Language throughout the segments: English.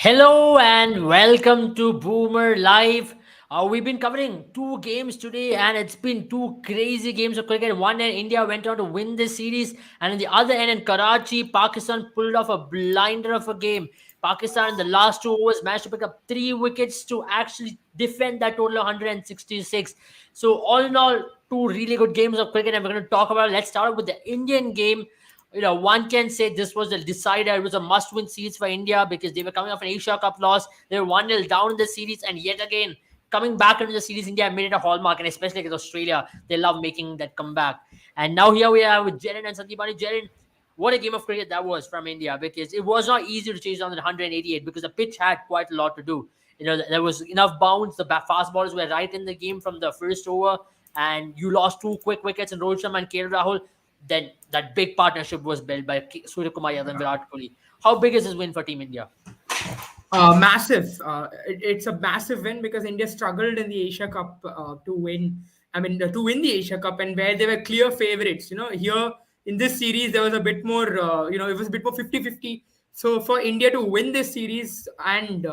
Hello and welcome to Boomer Live. We've been covering two games today, and it's been two crazy games of cricket. One end, India went on to win this series, and in the other end, in Karachi, Pakistan pulled off a blinder of a game. Pakistan in the last 2 overs managed to pick up 3 wickets to actually defend that total of 166. So, all in all, two really good games of cricket, and we're going to talk about it. Let's start with the Indian game. One can say this was a decider. It was a must-win series for India because they were coming off an Asia Cup loss. They were 1-0 down in the series, and yet again, coming back into the series, India made it a hallmark, and especially against Australia, they love making that comeback. And now here we are with Jaren and Sandeepani. Jaren, what a game of cricket that was from India, because it was not easy to chase down the 188 because the pitch had quite a lot to do. There was enough bounce. The fast ballers were right in the game from the first over, and you lost two quick wickets in Rohit Sharma and KL Rahul. Then that big partnership was built by Surya Kumar Yadav and Virat Kohli. How big is this win for Team India? Massive. It's a massive win because India struggled in the Asia Cup to win. To win the Asia Cup, and where they were clear favorites. Here in this series, there was a bit more, it was a bit more 50-50. So for India to win this series and,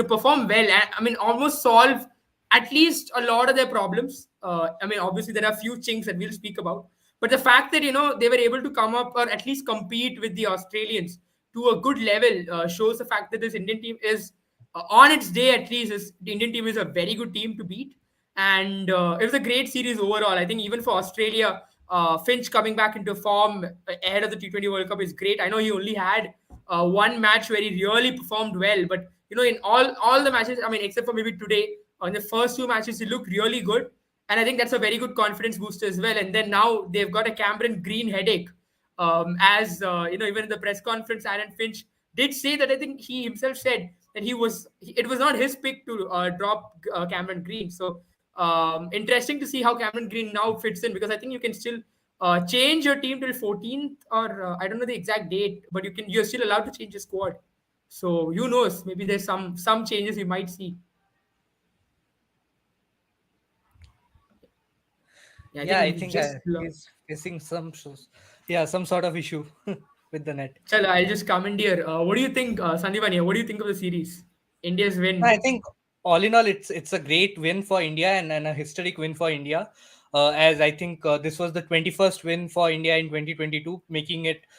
perform well, and almost solve at least a lot of their problems. Obviously, there are a few chinks that we'll speak about. But the fact that, they were able to come up or at least compete with the Australians to a good level shows the fact that this Indian team is on its day at least. The Indian team is a very good team to beat, and it was a great series overall. I think even for Australia, Finch coming back into form ahead of the T20 World Cup is great. I know he only had one match where he really performed well, but in all the matches, except for maybe today, in the first two matches, he looked really good, and I think that's a very good confidence booster as well. And then now they've got a Cameron Green headache, as even in the press conference, Aaron Finch did say that. I think he himself said that it was not his pick to drop Cameron Green. So interesting to see how Cameron Green now fits in, because I think you can still change your team till 14th, or I don't know the exact date, but you're still allowed to change your squad. So who knows? Maybe there's some changes you might see. Yeah, I Yeah, I think think just. he's facing some sort of issue with the net. Chalo, I'll just come in here. What do you think, Sandivani? What do you think of the series? India's I win. think all in all, it's a great win for India and a historic win for India. As I think this was the 21st win for India in 2022,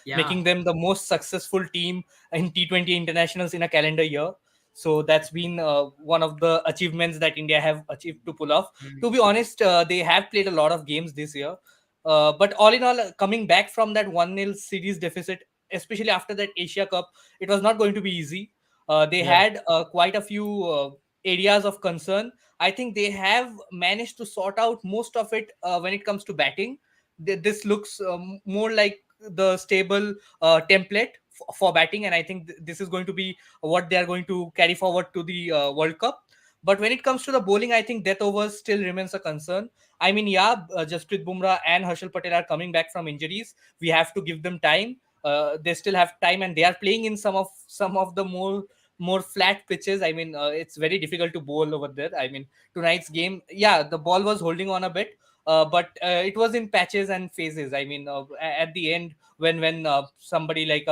Yeah. making them the most successful team in T20 internationals in a calendar year. So that's been one of the achievements that India have achieved to pull off. To be honest, they have played a lot of games this year. But all in all, coming back from that 1-0 series deficit, especially after that Asia Cup, it was not going to be easy. They Yeah. had quite a few areas of concern. I think they have managed to sort out most of it when it comes to batting. This looks more like the stable template for batting, and I think this is going to be what they are going to carry forward to the World Cup. But when it comes to the bowling, I think death overs still remains a concern. I mean, yeah, Jasprit Bumrah and Harshal Patel are coming back from injuries. We have to give them time. They still have time, and they are playing in some of the more flat pitches. I mean, it's very difficult to bowl over there. I mean, tonight's game, yeah, the ball was holding on a bit, but it was in patches and phases. I mean, at the end, when somebody like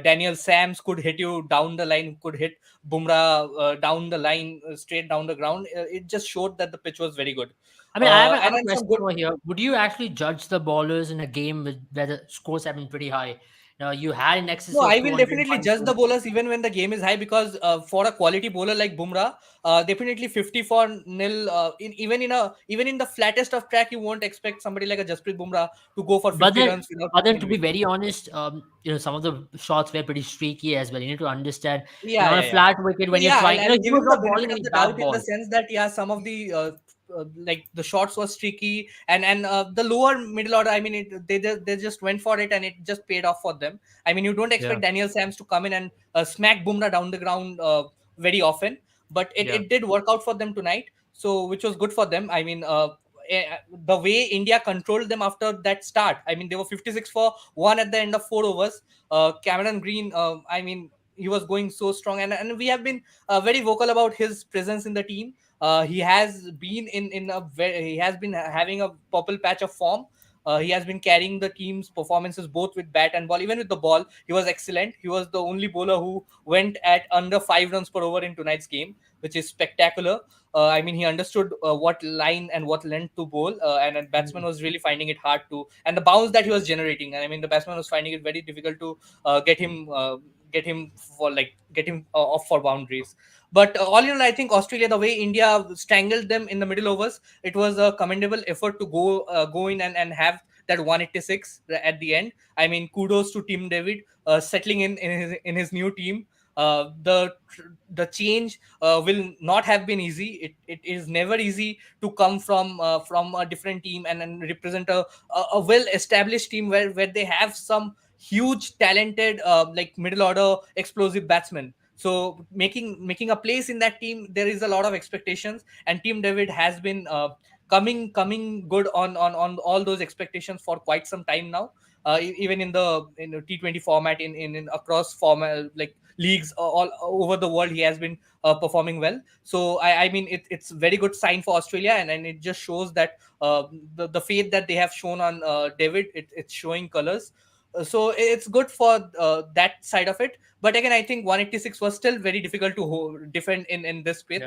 Daniel Sams could hit you down the line, could hit Bumrah down the line, straight down the ground. It just showed that the pitch was very good. I have And a then some question good. over here. Would you actually judge the bowlers in a game where the scores have been pretty high? You had in excess No, of I will 200 definitely judge the bowlers even when the game is high, because for a quality bowler like Bumrah, definitely 54-0. Even in the flattest of track, you won't expect somebody like a Jasprit Bumrah to go for But 50 then, runs without but then, taking to a be wicket. very honest, some of the shots were pretty streaky as well. You need to understand, Yeah, on a yeah, yeah. flat wicket No, when you're yeah, trying, I'll he give was him the not bowling benefit of any the bad doubt in the balls. sense that, yeah, some of the like the shots were streaky, and the lower middle order. I mean, they just went for it, and it just paid off for them. I mean, you don't Yeah, expect Daniel Sams to come in and smack Bumrah down the ground very often, but it, yeah, it did work out for them tonight. So which was good for them. I mean, the way India controlled them after that start. I mean, they were 56 for one at the end of 4 overs. Cameron Green, I mean, he was going so strong, and we have been very vocal about his presence in the team. He has been he has been having a purple patch of form. He has been carrying the team's performances both with bat and ball. Even with the ball, he was excellent. He was the only bowler who went at under 5 runs per over in tonight's game, which is spectacular. I mean, he understood what line and what length to bowl, and batsman was really finding it hard to. And the bounce that he was generating, and I mean, the batsman was finding it very difficult to get him get him off for boundaries. But all in all, I think Australia, the way India strangled them in the middle overs, it was a commendable effort to go in and have that 186 at the end. I mean, kudos to Tim David settling in his new team. The change will not have been easy. It is never easy to come from a different team and represent a well established team where they have some huge talented like middle order explosive batsmen. So making a place in that team, there is a lot of expectations, and Team David has been coming good on all those expectations for quite some time now. Even in the T20 format, in across format like leagues all over the world, he has been performing well. So I mean, it's very good sign for Australia, and it just shows that the faith that they have shown on David, it's showing colors. So it's good for that side of it. But again, I think 186 was still very difficult to defend in this pitch.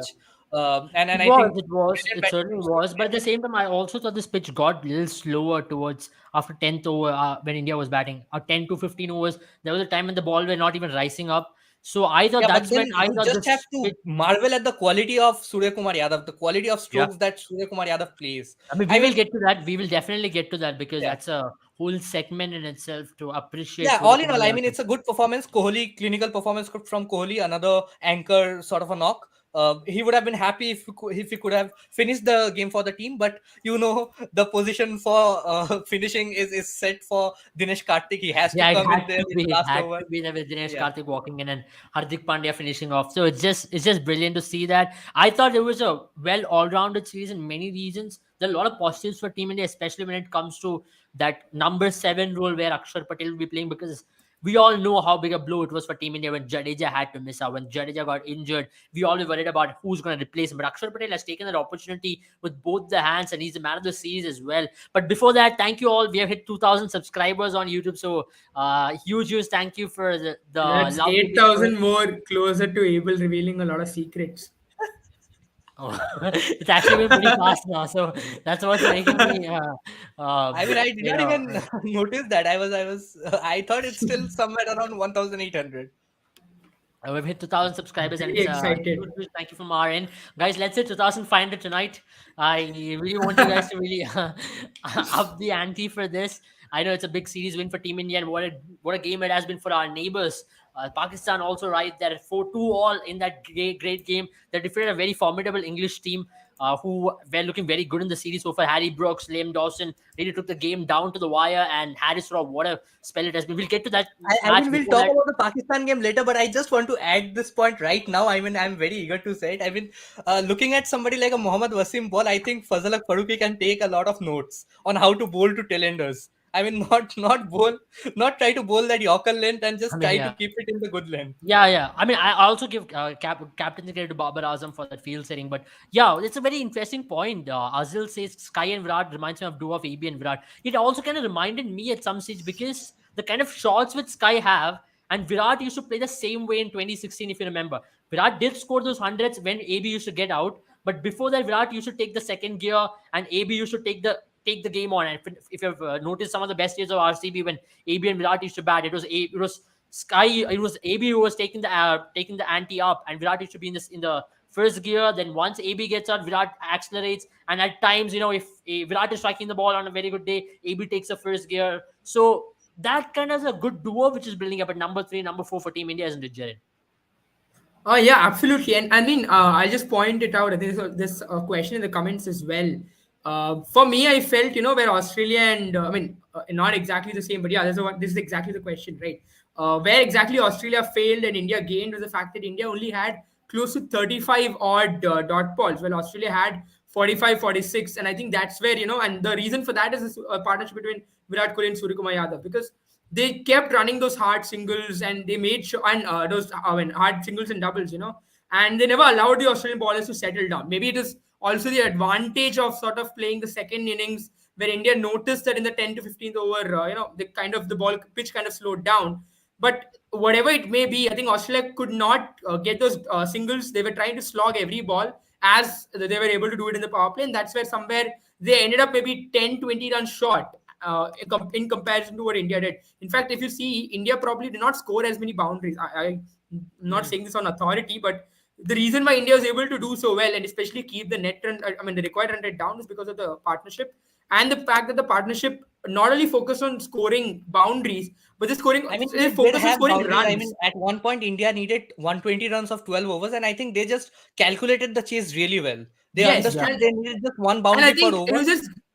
And It I was, think it was, Brilliant it certainly batting was. But at the same time, I also thought this pitch got a little slower towards after 10th over when India was batting. 10 to 15 overs, there was a time when the ball were not even rising up. So I thought Yeah, but that's then when I you thought just have this to pitch. marvel at the quality of Surya Kumar Yadav, the quality of Yeah. strokes that Surya Kumar Yadav plays. I mean, we I will mean, get to that. We will definitely get to that because yeah. that's a whole segment in itself to appreciate Yeah, Surya all in Kumar all, I mean, Yadav. it's a good performance. Kohli, clinical performance from Kohli, another anchor sort of a knock. He would have been happy if he could have finished the game for the team, but the position for finishing is set for Dinesh Karthik. He has to Yeah, it come had in there to in be. the It last had over. to be there with Dinesh Yeah. Karthik walking in and Hardik Pandya finishing off. So it's just brilliant to see that. I thought it was a well all-rounded series in many reasons. There are a lot of positives for Team India, especially when it comes to that number 7 role where Akshar Patel will be playing because we all know how big a blow it was for Team India when Jadeja had to miss out. When Jadeja got injured, we all were worried about who's going to replace him. But Akshar Patel has taken that opportunity with both the hands, and he's the man of the series as well. But before that, thank you all. We have hit 2,000 subscribers on YouTube, so huge thank you for the That's love you've been showing. 8,000 more closer to Abel revealing a lot of secrets. Oh, it's actually been pretty fast now, so that's what's making me I mean, I did you not know even notice that. I thought it's still somewhere around 1,800. we've hit 2,000 subscribers, and Pretty it's excited. huge thank you from our end, guys. Let's hit 2,500 tonight. I really want you guys to really up the ante for this. I know it's a big series win for Team India, and what a game it has been for our neighbors. Pakistan also right there at 4-2 all in that great game. They defeated a very formidable English team who were looking very good in the series so far. Harry Brooks, Liam Dawson really took the game down to the wire, and Harris Raw, what a spell it has been. We'll get to that I match mean, we'll before talk that. about the Pakistan game later, but I just want to add this point right now. I mean, I'm very eager to say it. I mean, looking at somebody like a Mohammad Wasim ball, I think Fazal Faruqi can take a lot of notes on how to bowl to tailenders. I mean, not try to bowl that Yorker length and I just mean, try to yeah. keep it in the good length. Yeah. I mean, I also give captain credit to Babar Azam for that field setting. But yeah, it's a very interesting point. Azil says Sky and Virat reminds me of duo of AB and Virat. It also kind of reminded me at some stage because the kind of shots which Sky have and Virat used to play the same way in 2016, if you remember. Virat did score those hundreds when AB used to get out. But before that, Virat used to take the second gear and AB used to take the game on. And if you've noticed some of the best years of RCB when AB and Virat used to bat, it was Sky, it was AB who was taking the ante up, and Virat used to be in the first gear. Then once AB gets out, Virat accelerates, and at times, if Virat is striking the ball on a very good day, AB takes the first gear. So that kind of is a good duo which is building up at number 3, number 4 for Team India, isn't it, Jared? Oh yeah, absolutely. And I mean, I'll just point it out. There's this question in the comments as well. For me, I felt where Australia and I mean not exactly the same, but yeah, this is exactly the question, right? Where exactly Australia failed and India gained was the fact that India only had close to 35 odd dot balls, while Australia had 45, 46, and I think that's where and the reason for that is this partnership between Virat Kohli and Suryakumar Yadav because they kept running those hard singles and they made sure and those I mean, hard singles and doubles, and they never allowed the Australian bowlers to settle down. Maybe it is also the advantage of sort of playing the second innings where India noticed that in the 10 to 15th over, the ball pitch kind of slowed down. But whatever it may be, I think Australia could not get those singles. They were trying to slog every ball as they were able to do it in the power play. And that's where somewhere they ended up maybe 10, 20 runs short in comparison to what India did. In fact, if you see, India probably did not score as many boundaries. I'm not saying this on authority, but the reason why India was able to do so well and especially keep the net run, the required run rate down is because of the partnership and the fact that the partnership not only focused on scoring boundaries, but the scoring I mean, they they focus on have scoring boundaries. runs. I mean, at one point, India needed 120 runs of 12 overs, and I think they just calculated the chase really well. They Yes, understood and they needed just one and I boundary per think over.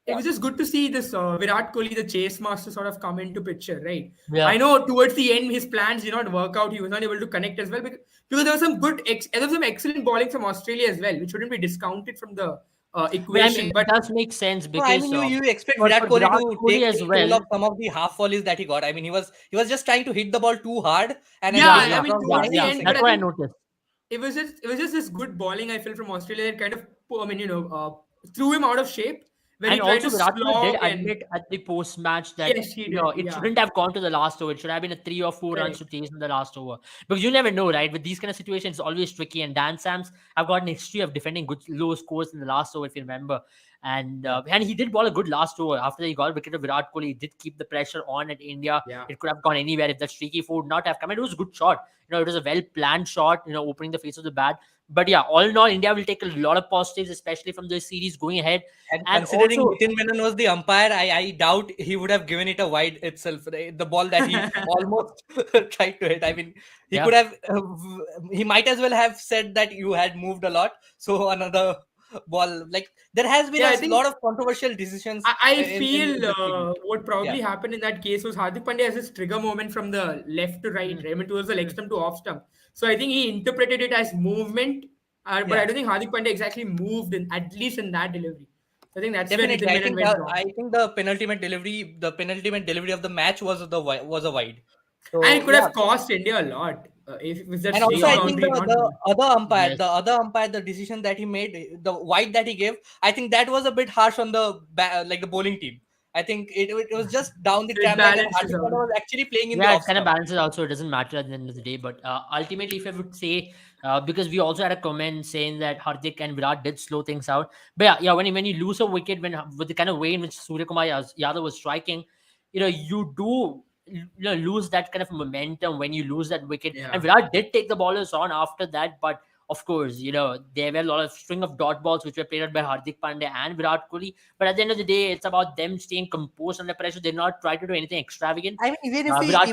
it was just good to see this Virat Kohli, the chase master, sort of come into picture, right? Yeah. I know towards the end his plans did not work out. He was not able to connect as well because there was some there was some excellent bowling from Australia as well, which shouldn't be discounted from the But I equation. mean, But it does make sense No, I because mean, you expect for Virat Kohli Virat to Kohli take as control well. of some of the half volleys that he got. I mean, he was just trying to hit the ball too hard, and then yeah, he I was mean not towards the landing end, but That's I what I think noticed. it was just this good bowling I feel from Australia that kind of threw him out of shape when he And tried also, to Virat Kohli did slog and admit at the post match that yes, he did. it Yeah, shouldn't have gone to the last over. It should have been a 3 or 4 runs to correct. chase in the last over. Because you never know, right? With these kind of situations, it's always tricky. And Dan Sams have got an history of defending good low scores in the last over, if you remember. And he did bowl a good last over after he got a wicket of Virat Kohli. He did keep the pressure on at India. Yeah. It could have gone anywhere if that streaky four would not have come. It was a good shot. It was a well planned shot. Opening the face of the bat. But yeah, all in all, India will take a lot of positives, especially from this series going ahead. And And considering also, Nitin Menon was the umpire, I doubt he would have given it a wide itself. The ball that he almost tried to hit. I mean, he Yeah. could have. He might as well have said that you had moved a lot, so another ball. Like there has been Yeah, I a think lot of controversial decisions. I in feel this series. what probably Yeah. happened in that case was Hardik Pandya has this trigger moment from the left to right, right? I mean, towards the leg stump to off stump. So I think he interpreted it as movement, but Yeah. I don't think Hardik Pandya exactly moved at least in that delivery. So I think that's Definitely, where I Nitin Menon think went wrong. the penultimate delivery of the match was was a wide. And So it could yeah, have cost India a lot if with that and also streaky I think boundary not the moved. other yes. umpire, the decision that he made, the wide that he gave, I think that was a bit harsh on the like the bowling team. I think it was just down the So it tram line, and balances Hardik out. Pandya was actually playing in the Yeah, off it kind of stump. balances out, so it doesn't matter at the end of the day. But ultimately, if I would say, because we also had a comment saying that Hardik and Virat did slow things out. But yeah, when you lose a wicket, with the kind of way in which Surya Kumar Yadav was striking, you do lose that kind of momentum when you lose that wicket. Yeah. And Virat did take the ballers on after that, but of course, there were a lot of string of dot balls which were played out by Hardik Pandya and Virat Kohli. But at the end of the day, it's about them staying composed under pressure. They not try to do anything extravagant. I mean, Virat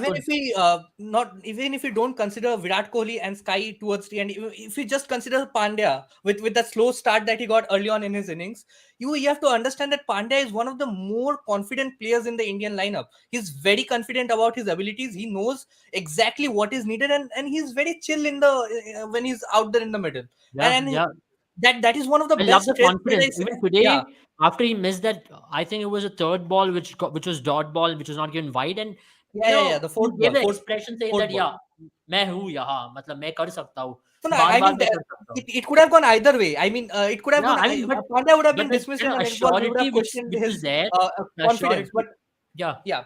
even if we don't consider Virat Kohli and Sky towards the end, if we just consider Pandya with that slow start that he got early on in his innings, you have to understand that Pandya is one of the more confident players in the Indian lineup. He's very confident about his abilities. He knows exactly what is needed, and he's very chill in the when he's out there in the middle. Yeah, And yeah. that is one of the I love best the traits that confidence. Even yeah. today, after he missed that, I think it was a third ball which was dot ball, which was not given wide, and Yeah, the he fourth gave ball, the expression saying fourth that ball. yeah, मैं हूँ यहाँ, मतलब मैं कर सकता हूँ, So, no, bar I bar mean, मैं कर सकता हूँ. it could have gone either way. I mean, it could have Yeah, gone. I mean, but Pandya would have been the dismissed kind in of the next ball. We would assurity have questioned which is his there, the confidence. assurity, But yeah,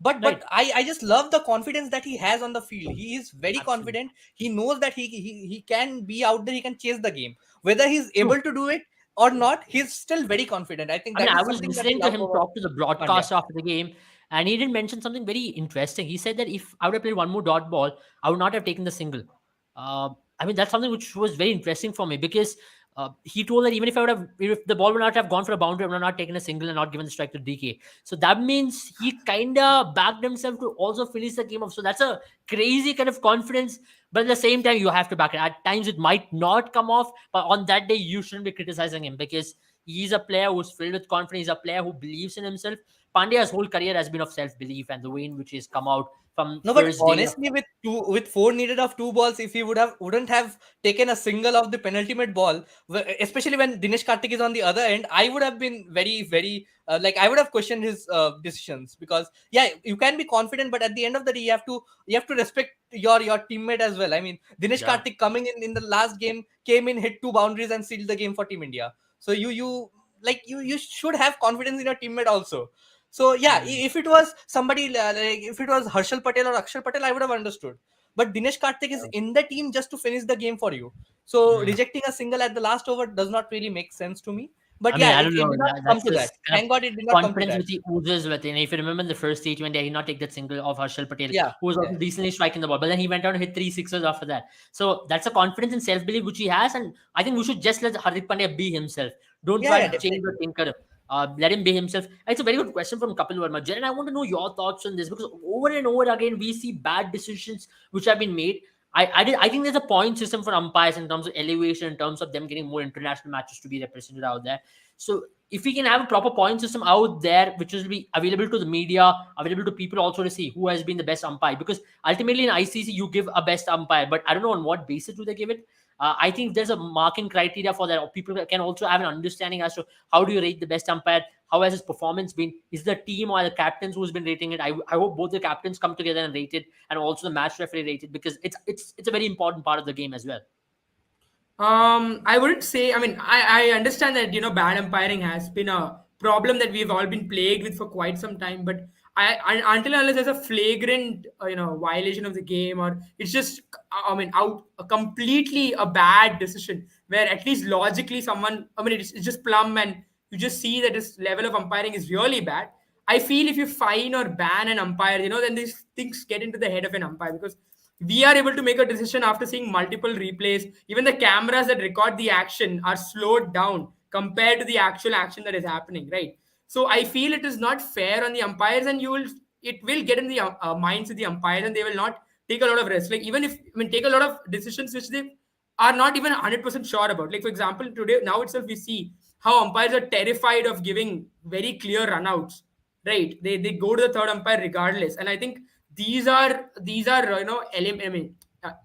but right. I just love the confidence that he has on the field. He is very Absolutely. confident. He knows that he can be out there. He can chase the game. Whether he's True. able to do it or not, he's still very confident. I think I mean, that I is was something that listening I to love him about talk to the Pandya. broadcast after the game, and he did mention something very interesting. He said that if I would have played one more dot ball, I would not have taken the single. I mean, that's something which was very interesting for me because he told that even if the ball would not have gone for a boundary, I would have not taken a single and not given the strike to DK. So that means he kind of backed himself to also finish the game off. So that's a crazy kind of confidence. But at the same time, you have to back it. At times, it might not come off, but on that day, you shouldn't be criticizing him because he's a player who's filled with confidence. He's a player who believes in himself. Pandya's whole career has been of self-belief, and the way in which he's come out from No, but first day. honestly, with four needed of two balls, if he wouldn't have taken a single of the penultimate ball, especially when Dinesh Karthik is on the other end, I would have been very like I would have questioned his decisions because yeah, you can be confident, but at the end of the day, you have to respect your teammate as well. I mean, Dinesh Yeah. Karthik coming in the last game came in, hit two boundaries and sealed the game for Team India. So you like you should have confidence in your teammate also. So yeah, if it was somebody like if it was Harshal Patel or Akshar Patel, I would have understood. But Dinesh Karthik is in the team just to finish the game for you. So rejecting a single at the last over does not really make sense to me. But I mean, yeah, I it don't know. did not come That's to that. this kind of Thank God it did not come to confidence that. which he oozes with. And if you remember in the first T20, he did not take that single of Harshal Patel, Yeah, who was also yeah. decently striking the ball. But then he went on to hit 3 sixes after that. So that's a confidence and self belief which he has. And I think we should just let Hardik Pandya be himself. Don't Yeah, try yeah, to change or definitely. tinker. Let him be himself. It's a very good question from Kapil Verma. Jen, and I want to know your thoughts on this because over and over again we see bad decisions which have been made. I think there's a point system for umpires in terms of elevation, in terms of them getting more international matches to be represented out there. So if we can have a proper point system out there, which will be available to the media, available to people also to see who has been the best umpire, because ultimately in ICC you give a best umpire, but I don't know on what basis do they give it. I think there's a marking criteria for that. People can also have an understanding as to how do you rate the best umpire, how has his performance been, is the team or the captains who's been rating it. I hope both the captains come together and rate it, and also the match referee rate it, because it's a very important part of the game as well. I wouldn't say. I mean, I understand that bad umpiring has been a problem that we've all been plagued with for quite some time. But until and unless there's a flagrant violation of the game, or it's just I mean out completely a bad decision where at least logically someone, I mean, it's just plumb and you just see that this level of umpiring is really bad. I feel if you fine or ban an umpire, then these things get into the head of an umpire, because we are able to make a decision after seeing multiple replays. Even the cameras that record the action are slowed down compared to the actual action that is happening, right? So I feel it is not fair on the umpires, and it will get in the minds of the umpires, and they will not take a lot of risks. Like, even if, I mean, take a lot of decisions which they are not even 100% sure about. Like, for example, today now itself we see how umpires are terrified of giving very clear runouts, right? They go to the third umpire regardless, and I think these are I mean,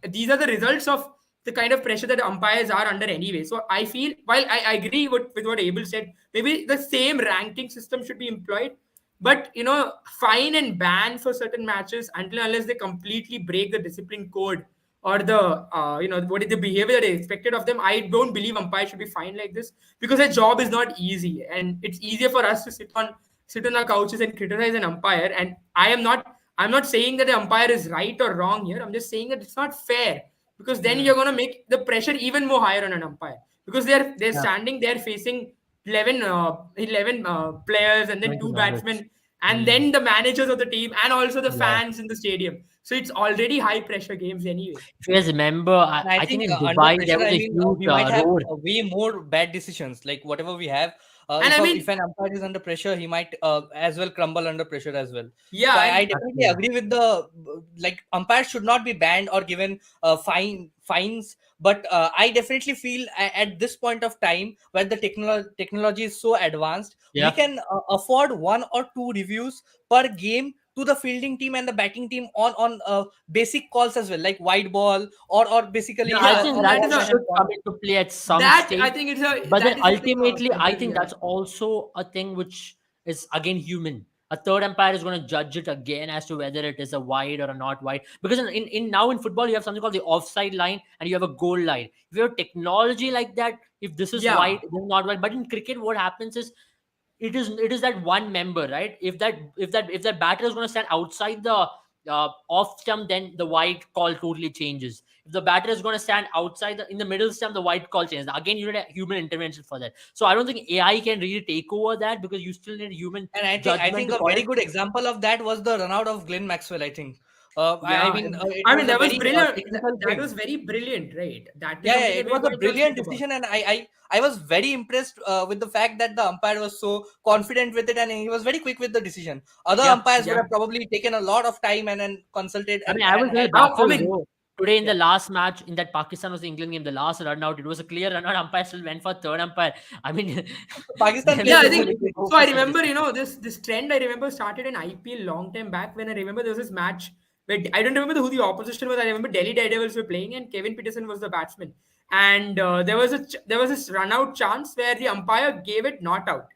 these are the results of the kind of pressure that umpires are under anyway. So I feel, while I agree with what Abel said, maybe the same ranking system should be employed, but fine and ban for certain matches until unless they completely break the discipline code, or the what is the behavior that is expected of them. I don't believe umpires should be fined like this, because their job is not easy, and it's easier for us to sit on our couches and criticize an umpire. And I'm not saying that the umpire is right or wrong here. I'm just saying that it's not fair, because then you're going to make the pressure even more higher on an umpire, because they're Yeah, standing there facing 11 players, and then 20 two members. batsmen, and Hmm. then the managers of the team, and also the Yeah. fans in the stadium. So it's already high pressure games anyway. If you guys remember, And I I think think in under Dubai there pressure, was I a mean, huge we might have roar. way more bad decisions. Like whatever we have, And I if mean, an umpire is under pressure, he might as well crumble under pressure as well. yeah, So I and definitely Absolutely. agree with the like umpires should not be banned or given fines. But I definitely feel at this point of time where the technology is so advanced, we Yeah. can afford one or two reviews per game to the fielding team and the batting team on basic calls as well, like white ball or basically Yeah, I yeah, think and that that ball is that a has should gone. come into play at some that I stage. think it's a But then that is a thing of ultimately, I concern. think Yeah. that's also a thing which is again human. A third umpire is going to judge it again as to whether it is a wide or a not wide. Because in now in football, you have something called the offside line and you have a goal line. If you have technology like that, if this is Yeah. wide, then not wide. But in cricket, what happens is it is that one member, right? If that batter is going to stand outside the off stump, then the wide call totally changes. If the batter is going to stand outside in the middle stump, the wide call changes. Again, you need a human intervention for that. So I don't think AI can really take over that, because you still need human And I judgment think to a call very it. good example of that was the run out of Glenn Maxwell. I think. I Yeah, mean, it I mean was a that was very brilliant. That, technical that was thing. very brilliant, right? That is Yeah, something yeah, that it we was a might not speak brilliant about. decision, and I was very impressed with the fact that the umpire was so confident with it, and he was very quick with the decision. Other Yeah. umpires would Yeah. have probably taken a lot of time and then consulted I and mean, I was and very had I baffled mean, though. Today in the yeah. last match in that Pakistan was the England game, the last run out, it was a clear run out. Umpire still went for third umpire. I mean, Pakistan yeah, players I were why so think did they liquid. go so. for I such remember, decision? this trend I remember started in IPL long time back, when I remember there was this match where I don't remember who the opposition was. I remember Delhi Daredevils were playing, and Kevin Peterson was the batsman. And there was this run out chance where the umpire gave it not out.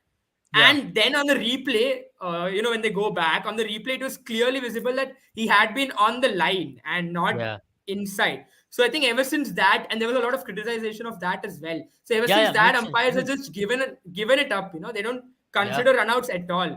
Yeah, And then on the replay, when they go back on the replay, it was clearly visible that he had been on the line and not yeah. inside. So I think ever since that, and there was a lot of criticization of that as well. So ever Yeah, since yeah, that, makes sense. umpires are just given it up. They don't Yeah, consider runouts at all,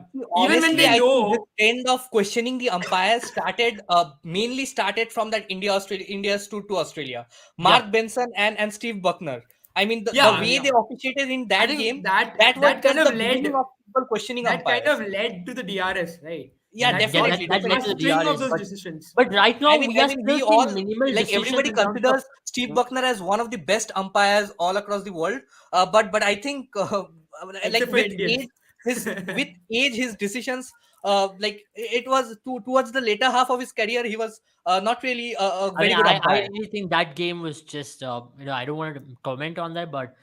even when Honestly, they I think this know. trend of questioning the umpires started mainly started from that India's tour to Australia. yeah, Mark Benson and Steve Buckner. I mean, the Yeah, way yeah, they officiated in I that think game, that that was that kind just of the beginning led of people questioning that kind of umpires. led to the DRS, right? Yeah, That yeah. saw definitely, That led a to the definitely. string of DRS, those decisions. but right now we I are mean, still we all seeing minimal like decisions everybody in terms of. considers Steve Buckner as one of the best umpires all across the world. But I think like Except for Indians. with age, his decisions like it was towards the later half of his career, he was not really a I mean, very good I umpire. really think that game was just, I don't want to comment on that, but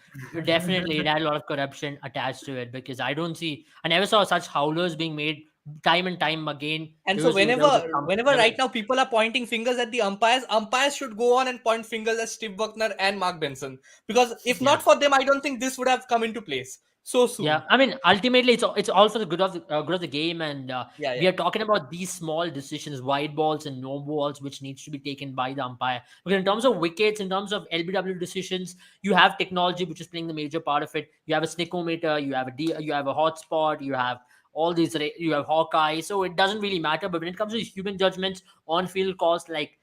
definitely it had a lot of corruption attached to it because I never saw such howlers being made time and time again. And There so was, there was a, whenever there right was, now people are pointing fingers at the umpires should go on and point fingers at Steve Buckner and Mark Benson, because if yeah. not for them, I don't think this would have come into place so Yeah, soon. I mean, ultimately, it's all for the good of the game, and Yeah, we yeah. are talking about these small decisions, wide balls and no balls, which needs to be taken by the umpire. Because in terms of wickets, in terms of LBW decisions, you have technology which is playing the major part of it. You have a snickometer, you have a hotspot, you have you have Hawkeye, so it doesn't really matter. But when it comes to human judgments, on-field calls, like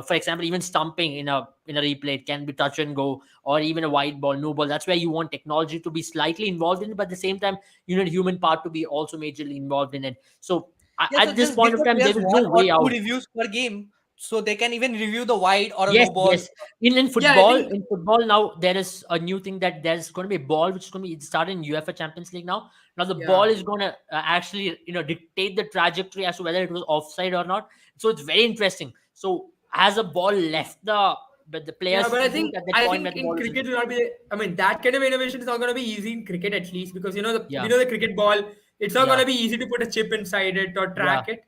for example, even stumping in a replay, it can be touch and go, or even a wide ball, no ball. That's where you want technology to be slightly involved in it, but at the same time, you need human part to be also majorly involved in it. So Yeah, so at this just point give of the time, there players is no one or way two out. reviews per game so they can even review the wide or a Yes, no ball. yes. In Yeah, I football, think now there is a new thing that there's going to be a ball which is going to be it started in UEFA Champions League now. Now the ball yeah. is going to actually dictate the trajectory as to whether it was offside or not. So it's very interesting. So has a ball left the Yeah, player's but I feet think at that I point where think the in ball is in? cricket will not be. I mean, that kind of innovation is not going to be easy in cricket at least because we Yeah, know the cricket ball. It's not going yeah, to be easy to put a chip inside it or yeah, track it.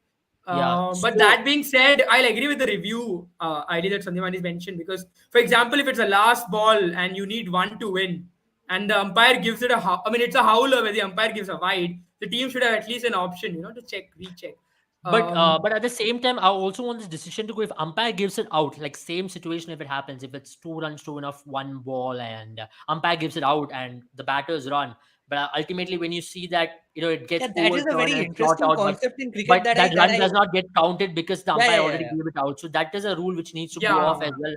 yeah. But So that being said, I'll agree with the review idea that Sandeep has mentioned because, for example, if it's a last ball and you need one to win, and the umpire gives it I mean, it's a howler where the umpire gives a wide. The team should have at least an option, to check, recheck. But at the same time, I also want this decision to go if umpire gives it out, like same situation if it happens, if it's 2 runs to enough one ball and umpire gives it out and the batters run. But ultimately, when you see that it gets Yeah, that is a overturned very and it's not interesting out, but concept in cricket but that that that run I does not get counted because the yeah, umpire yeah, yeah, already yeah. gave it out. So that is a rule which needs to go off as Yeah, well.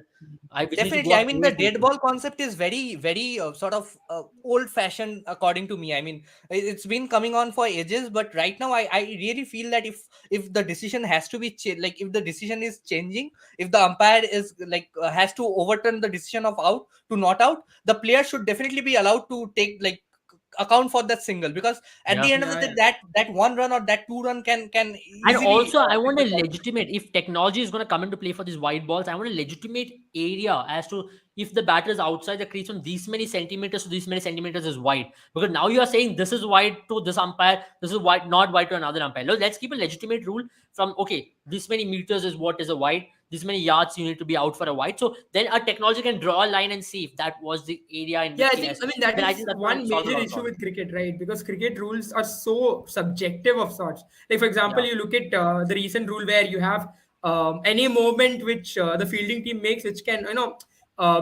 Which needs to go Definitely. I off mean, the dead ASAP. ball concept is very, very sort of old fashioned, according to me. I mean, it's been coming on for ages, but right now, I really feel that if the decision has to be like if the decision is changing, if the umpire is like has to overturn the decision of out to not out, the player should definitely be allowed to take like account for that single, because at the Yeah. end of the yeah, day, yeah. that one run or that two run can And easily also, I want a decide. legitimate, if technology is going to come into play for these white balls, I want a legitimate area as to if the batter is outside the crease from these many centimeters to these many centimeters is wide. Because now you are saying this is wide to this umpire, this is wide, not wide to another umpire. Let's keep a legitimate rule from, okay, this many meters is what is a wide, this many yards you need to be out for a wide. So then a technology can draw a line and see if that was the area in Yeah, which I he think has. I mean that Then I is think that's going to one solve a major lot of issue problems. with cricket, right? Because cricket rules are so subjective of sorts. Like for example, Yeah. you look at the recent rule where you have any movement which the fielding team makes, which can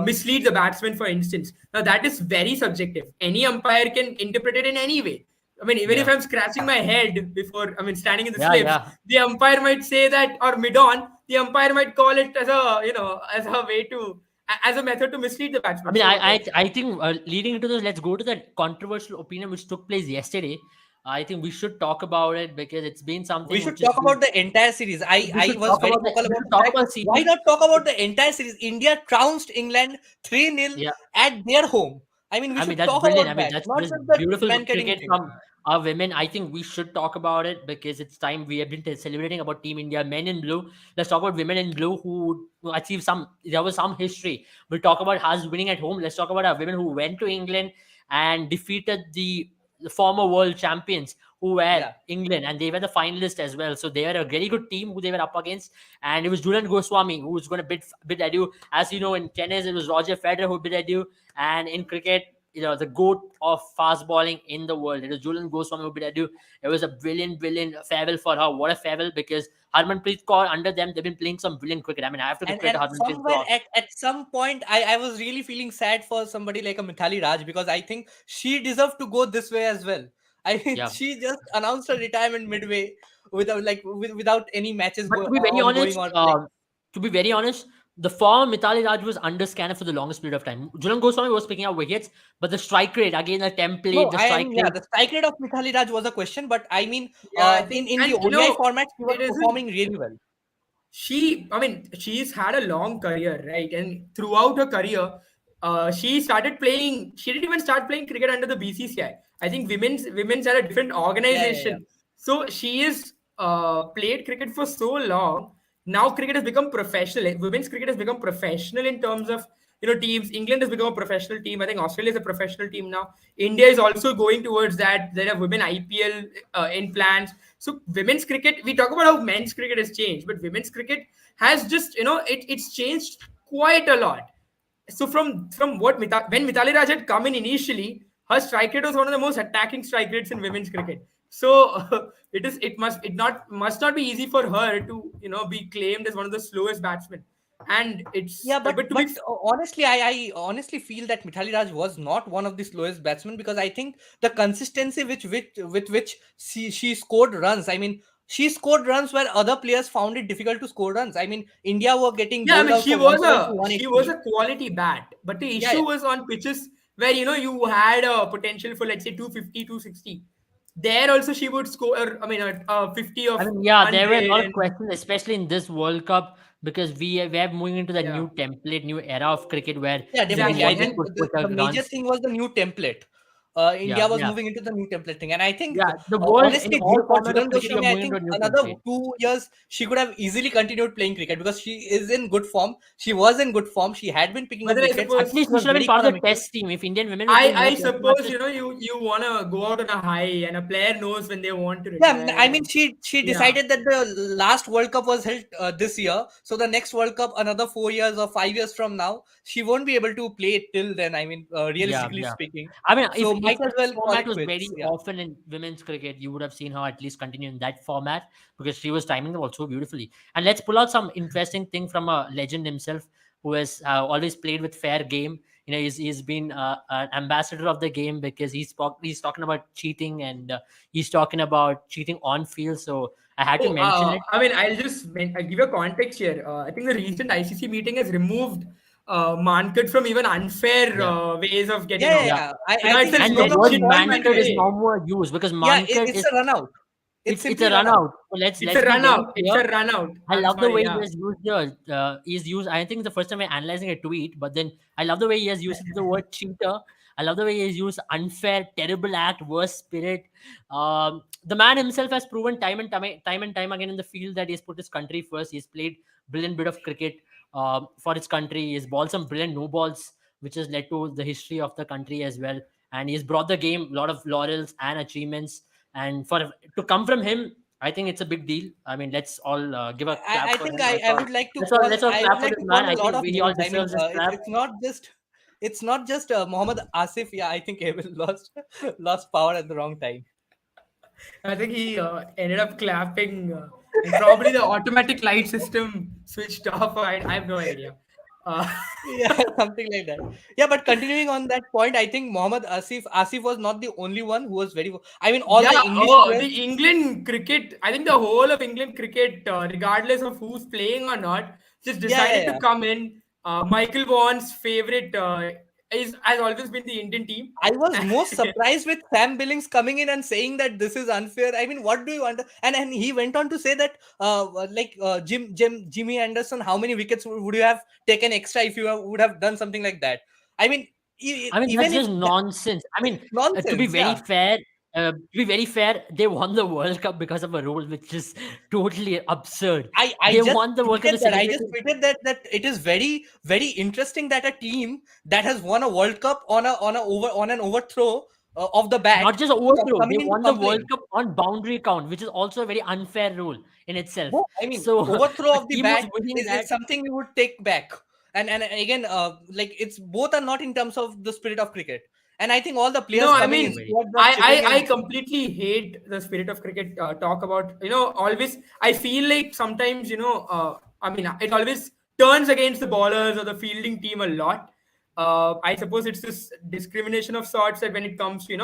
mislead the batsman, for instance. Now that is very subjective. Any umpire can interpret it in any way. I mean, even if Yeah. I'm scratching my head before, I mean, standing in the Yeah. slips, Yeah. the umpire might say that, or mid on, the umpire might call it as as a way to as a method to mislead the I batsman. mean, So I think leading into this, let's go to that controversial opinion which took place yesterday. I think we should talk about it because it's been We something should which has talk been. about the entire series. We I should was talk very about vocal we about should the talk fact. about Why series. not talk about the entire series? India trounced England 3-0 Yeah, at their home. I mean, we I mean should that's talk brilliant. I about mean that, not that's just the beautiful blanketing cricket thing. from our women. I think we should talk about it because it's time. We have been celebrating about Team India, men in blue. Let's talk about women in blue who achieved some. There was some history. We'll talk about us winning at home. Let's talk about our women who went to England and defeated the former world champions who were Yeah. England, and they were the finalists as well. So they were a very good team who they were up against, and it was Julian Goswami who was going to bid adieu. As you know, in tennis it was Roger Federer who bid adieu, and in cricket, the goat of fast bowling in the world, it was Julian Goswami who bid adieu. It was a brilliant farewell for her. What a farewell, because Harmanpreet Kaur, under them, they've been playing some brilliant cricket. I mean, I have to give credit And to Harmanpreet somewhere Kaur. at some point, I was really feeling sad for somebody like a Mithali Raj, because I think she deserved to go this way as well. I mean, Yeah. she just announced her retirement midway without without any matches But to be very going honest, on. Like, the form Mithali Raj was under scanner for the longest period of time. Jhulan Goswami was picking up wickets, but the strike rate, again, the template, no, the strike yeah, rate. the strike rate of Mithali Raj was a question, but I mean, Yeah, I in think, the and ODI format, she was it isn't. performing really well. She's had a long career, right? And throughout her career, she started playing. She didn't even start playing cricket under the BCCI. I think women's had a different Yeah. organization. So she is played cricket for so long. Now cricket has become professional. Women's cricket has become professional in terms of teams. England has become a professional team. I think Australia is a professional team now. India is also going towards that. There are women IPL in plans. So women's cricket, we talk about how men's cricket has changed, but women's cricket has just it's changed quite a lot. So from when Mithali Raj had come in initially, her strike rate was one of the most attacking strike rates in women's cricket. So must not be easy for her to be claimed as one of the slowest batsmen. And it's Yeah, but but to but be honestly, I honestly feel that Mithali Raj was not one of the slowest batsmen, because I think the consistency with which she scored runs. I mean, she scored runs where other players found it difficult to score runs. I mean, India were getting Yeah, I bowled mean out for 170, she was 180. a quality bat, but the Yeah, issue was on pitches where you had a potential for, let's say, 250, 260. There also she would score. I mean, 50 of I mean, yeah, there were a 100, lot of and questions, especially in this World Cup, because we are moving into the yeah, new template, new era of cricket where yeah, exactly. definitely. I bowlers think And could put the out major runs. thing was the new template. Yeah, India was yeah, moving into the new template thing, and I think yeah. The world in honestly, all for format of Jhulan cricket, you're Goswami, I moving into think a new another template. 2 years she could have easily continued playing cricket, because she is in good form. She was in good form. She had been picking but up then I wickets. At suppose least She we was should have been very part of the economical. test team. If Indian women were playing more I test suppose matches, you wanna go out on a high, and a player knows when they want to Yeah, retire. I mean, And she yeah, decided that the last World Cup was held this year, so the next World Cup, another 4 years or 5 years from now, she won't be able to play it till then. I mean, yeah, realistically yeah. speaking, I mean, so if might as this well call format it was very quits. Yeah. often in women's cricket, you would have seen her at least continue in that format because she was timing the ball so beautifully. And let's pull out some interesting thing from a legend himself who has always played with fair game. You know, he's been an ambassador of the game because he's talking about cheating and he's talking about cheating on field. So I had to oh, mention it. I mean, I'll give you a context here. I think the recent ICC meeting has removed Mankad from even unfair Yeah, ways of getting Yeah, yeah, out. yeah. yeah. So I now it's think a it's And no the longer word legitimate fair Mankad is play. way. no more used because Yeah, Mankad it's is a run out. It's it's a simply run run out. out. So let's It's a let's be run very out. It's clear. a run out. I I'm love the sorry. way he Yeah. has used he's used. I think it's the first time I'm analyzing a tweet, but then I love the way he has used the word cheater. I love the way he has used unfair, terrible act, worst spirit. The man himself has proven time and time again in the field that he's put his country first. He's played brilliant bit of cricket for his country. He's bowled some brilliant no balls, which has led to the history of the country as well. And he's brought the game a lot of laurels and achievements. And for to come from him, I think it's a big deal. I mean, let's all give a clap I for think him. I would like to Let's all I clap would for like this to man. call I a lot think of he all names. I mean, deserves this clap. it's not just Mohammad Asif. Yeah, I think Abel lost power at the wrong time. I think he ended up clapping, and probably the automatic light system switched off. I have no idea. Uh, Yeah, something like that. Yeah, but continuing on that point, I think Mohammad Asif was not the only one who was very. I mean, all yeah, the English oh, players. the England cricket. I think the whole of England cricket, regardless of who's playing or not, just Yeah, yeah, decided to yeah. come in. Michael Vaughan's favorite has always been the Indian team. I was most surprised with Sam Billings coming in and saying that this is unfair. I mean, what do you want? And he went on to say that, Jimmy Anderson, how many wickets would you have taken extra if you would have done something like that? I mean, I mean, that's even if just nonsense. I mean, nonsense, yeah. to be very fair, they won the World Cup because of a rule which is totally absurd. I They just won the World Cup to tweeted that. I celebrate. just tweeted that it is very very interesting that a team that has won a World Cup on an overthrow of the bat Not just overthrow, they coming in to won the World complain. Cup on boundary count, which is also a very unfair rule in itself. No, I mean, So overthrow the of the team was bat winning is that. something we would take back. And again, like, it's both are not in terms of the spirit of cricket. and I think all the players No, I coming in, mean, squads are chipping I in. completely hate the spirit of cricket. Talk about, always. I feel like sometimes, I mean, it always turns against the bowlers or the fielding team a lot. I suppose it's this discrimination of sorts that when it comes to,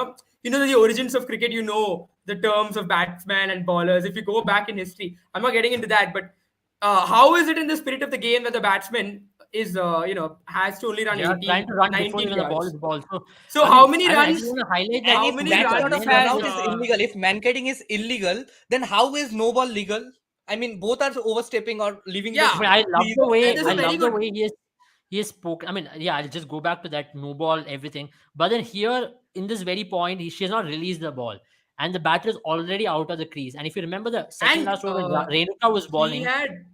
the origins of cricket, the terms of batsman and bowlers. If you go back in history, I'm not getting into that, but how is it in the spirit of the game that the batsman is, has to only run Yeah, trying 18, to run before 19 even the ball is yards? ball. So So I how mean, many I just runs? want to highlight And that How if many that because sort runs? of again, run it's out just is Uh, illegal, if mankidding is illegal, then how is no ball legal? I mean, both are overstepping or leaving the yeah, I mean, I love crease the of way there's I a everyone. very love the good. way he has spoken. I mean, yeah, I'll just go back to that no ball everything. But then here in this very point, she has not released the ball, and the batter is already out of the crease. And if you remember the second And last over when Renuka was she bowling, had.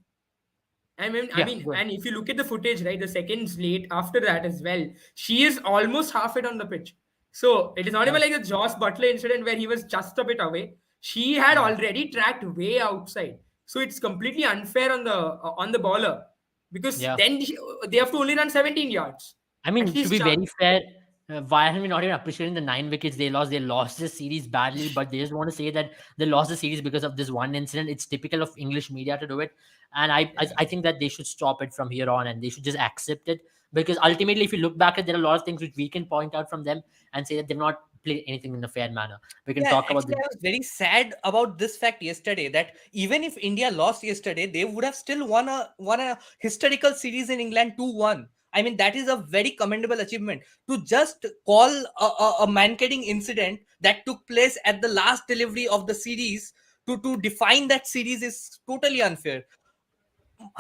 I yeah, mean, go ahead. and if you look at the footage, right, the seconds late after that as well, she is almost half it on the pitch. So it is not Yeah, even like the Joss Butler incident where he was just a bit away. She had yeah. already tracked way outside. So it's completely unfair on the bowler because Yeah. then they have to only run 17 yards. I At mean, to least be very fair, why are we not even appreciating the 9 wickets they lost? They lost the series badly, but they just want to say that they lost the series because of this one incident. It's typical of English media to do it, and I think that they should stop it from here on, and they should just accept it because ultimately, if you look back at, there are a lot of things which we can point out from them and say that they've not played anything in a fair manner. We can Yeah, talk about actually, the I was very sad about this fact yesterday that even if India lost yesterday, they would have still won a historical series in England 2-1. I mean, that is a very commendable achievement. To just call a man-kidding incident that took place at the last delivery of the series to define that series is totally unfair.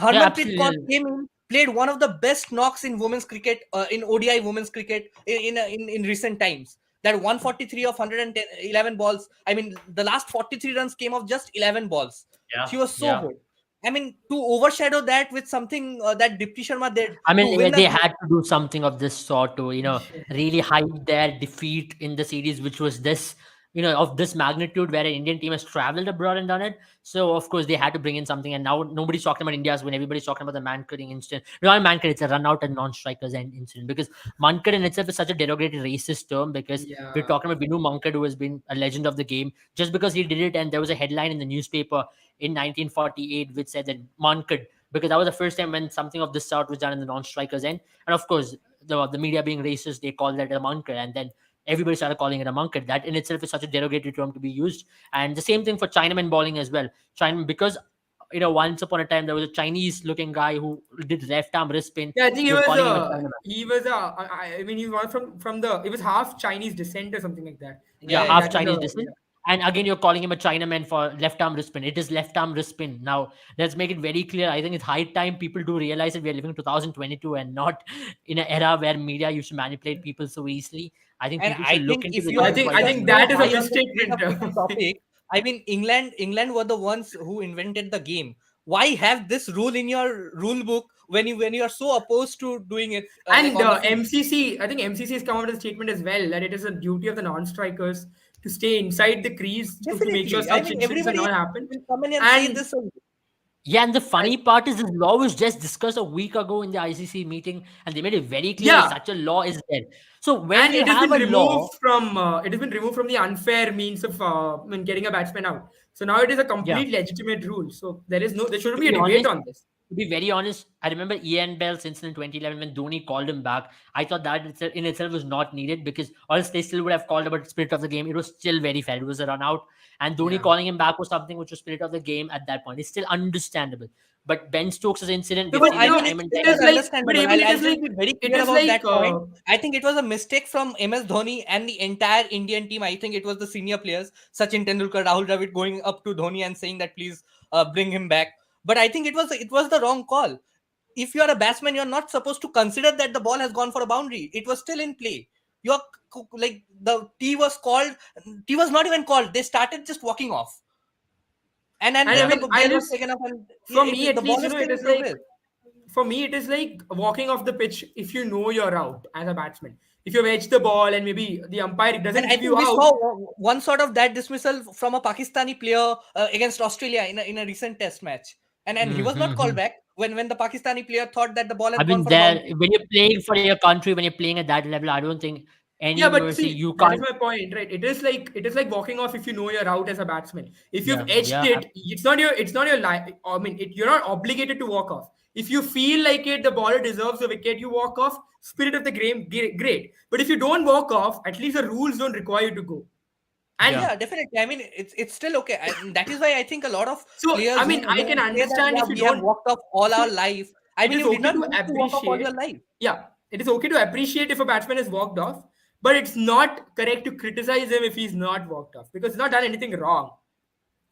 yeah, Harmanpreet Kaur absolutely. came in, played one of the best knocks in women's cricket, in ODI women's cricket in recent times. That 143 of 111 balls. I mean, the last 43 runs came off just 11 balls. Yeah, She was so yeah. good. I mean, to overshadow that with something that Dipti Sharma did I to mean, win they the had to do something of this sort to, really hide their defeat in the series, which was this, of this magnitude, where an Indian team has traveled abroad and done it. So, of course, they had to bring in something. And now nobody's talking about India's win. Everybody's talking about the Mankading incident. Not Mankading, it's a run out and non-strikers end incident because Mankad in itself is such a derogatory racist term because we're yeah. talking about Binu Mankad, who has been a legend of the game just because he did it. And there was a headline in the newspaper in 1948 which said that Mankad, because that was the first time when something of this sort was done in the non-strikers end. And of course, the media being racist, they called that a monker, and then everybody started calling it a monker. That in itself is such a derogatory term to be used. And the same thing for Chinaman bowling as well. Chinaman, because once upon a time there was a Chinese-looking guy who did left arm wrist spin. Yeah, I think You're calling him a Chinaman. I mean, he was from the, it was half Chinese descent or something like that. I Yeah, yeah, think half that is Chinese the, descent. And again, you're calling him a Chinaman for left arm wrist spin. It is left arm wrist spin. Now, let's make it very clear. I think it's high time people do realize that we are living in 2022 and not in an era where media used to manipulate people so easily. I think and people I should look think into if the you I are difference think what I is just think to happening. that is a hide on the misstatement. straight up cricket topic, I mean, England were the ones who invented the game. Why have this rule in your rule book when you are so opposed to doing it like And on the field? MCC, I think MCC has come out with a statement as well that it is a duty of the non-strikers to stay inside the crease to make sure Definitely. I such mean, incidents are everybody not happen. will come in and say And this. Yeah, and the I, funny part is this law was just discussed a week ago in the ICC meeting, and they made it very clear that yeah, such a law is there. So when and you it has have been a removed law, from the unfair means of getting a batsman out. So now it is a yeah, complete legitimate rule. So there shouldn't to be a be debate honest, on this. to be very honest, I remember Ian Bell's incident in 2011 when Dhoni called him back. I thought that in itself was not needed because or else they still would have called about the spirit of the game. It was still very fair. It was a run out. And Dhoni Yeah. calling him back was something which was spirit of the game at that point. It's still understandable. But Ben Stokes' incident, No, we've No, but seen I it mean time and it it time is is again. like, but understandable. Abel, I'll just be very it clear is about like that point. I think it was a mistake from MS Dhoni and the entire Indian team. I think it was the senior players, Sachin Tendulkar, Rahul Dravid, going up to Dhoni and saying that please bring him back. But I think it was the wrong call. If you are a batsman, you're not supposed to consider that the ball has gone for a boundary. It was still in play. You're like the T was called. T was not even called. They started just walking off, and and I then the Yeah. mean, I ball was just taken up, and for me the at ball least, is still it in is like progress. for me it is like walking off the pitch if you know you're out as a batsman. If you've edged the ball and maybe the umpire And doesn't I give you think we out, saw one sort of that dismissal from a Pakistani player against Australia in a recent Test match, and he was not called Mhm. back when the Pakistani player thought that the ball I had gone mean, for a there boundary. when you're playing for your country, when you're playing at that level, I don't think any Yeah, but mercy. see, You that is can't. my point, right? It is like walking off if you know you're out as a batsman. If you've Yeah, edged yeah, it, it's not your life. I mean, you're not obligated to walk off. If you feel like it, the bowler deserves a wicket, you walk off. Spirit of the game, great. But if you don't walk off, at least the rules don't require you to go. And yeah. Yeah, definitely. I mean, it's still okay, and that is why I think a lot of so, I players mean, I who can say that, understand yeah, if you we have don't. walked off all our So life. I it mean, is you did okay not to need to walk off all your appreciate. life. Yeah, it is okay to appreciate if a batsman has walked off, but it's not correct to criticize him if he's not walked off because he's not done anything wrong.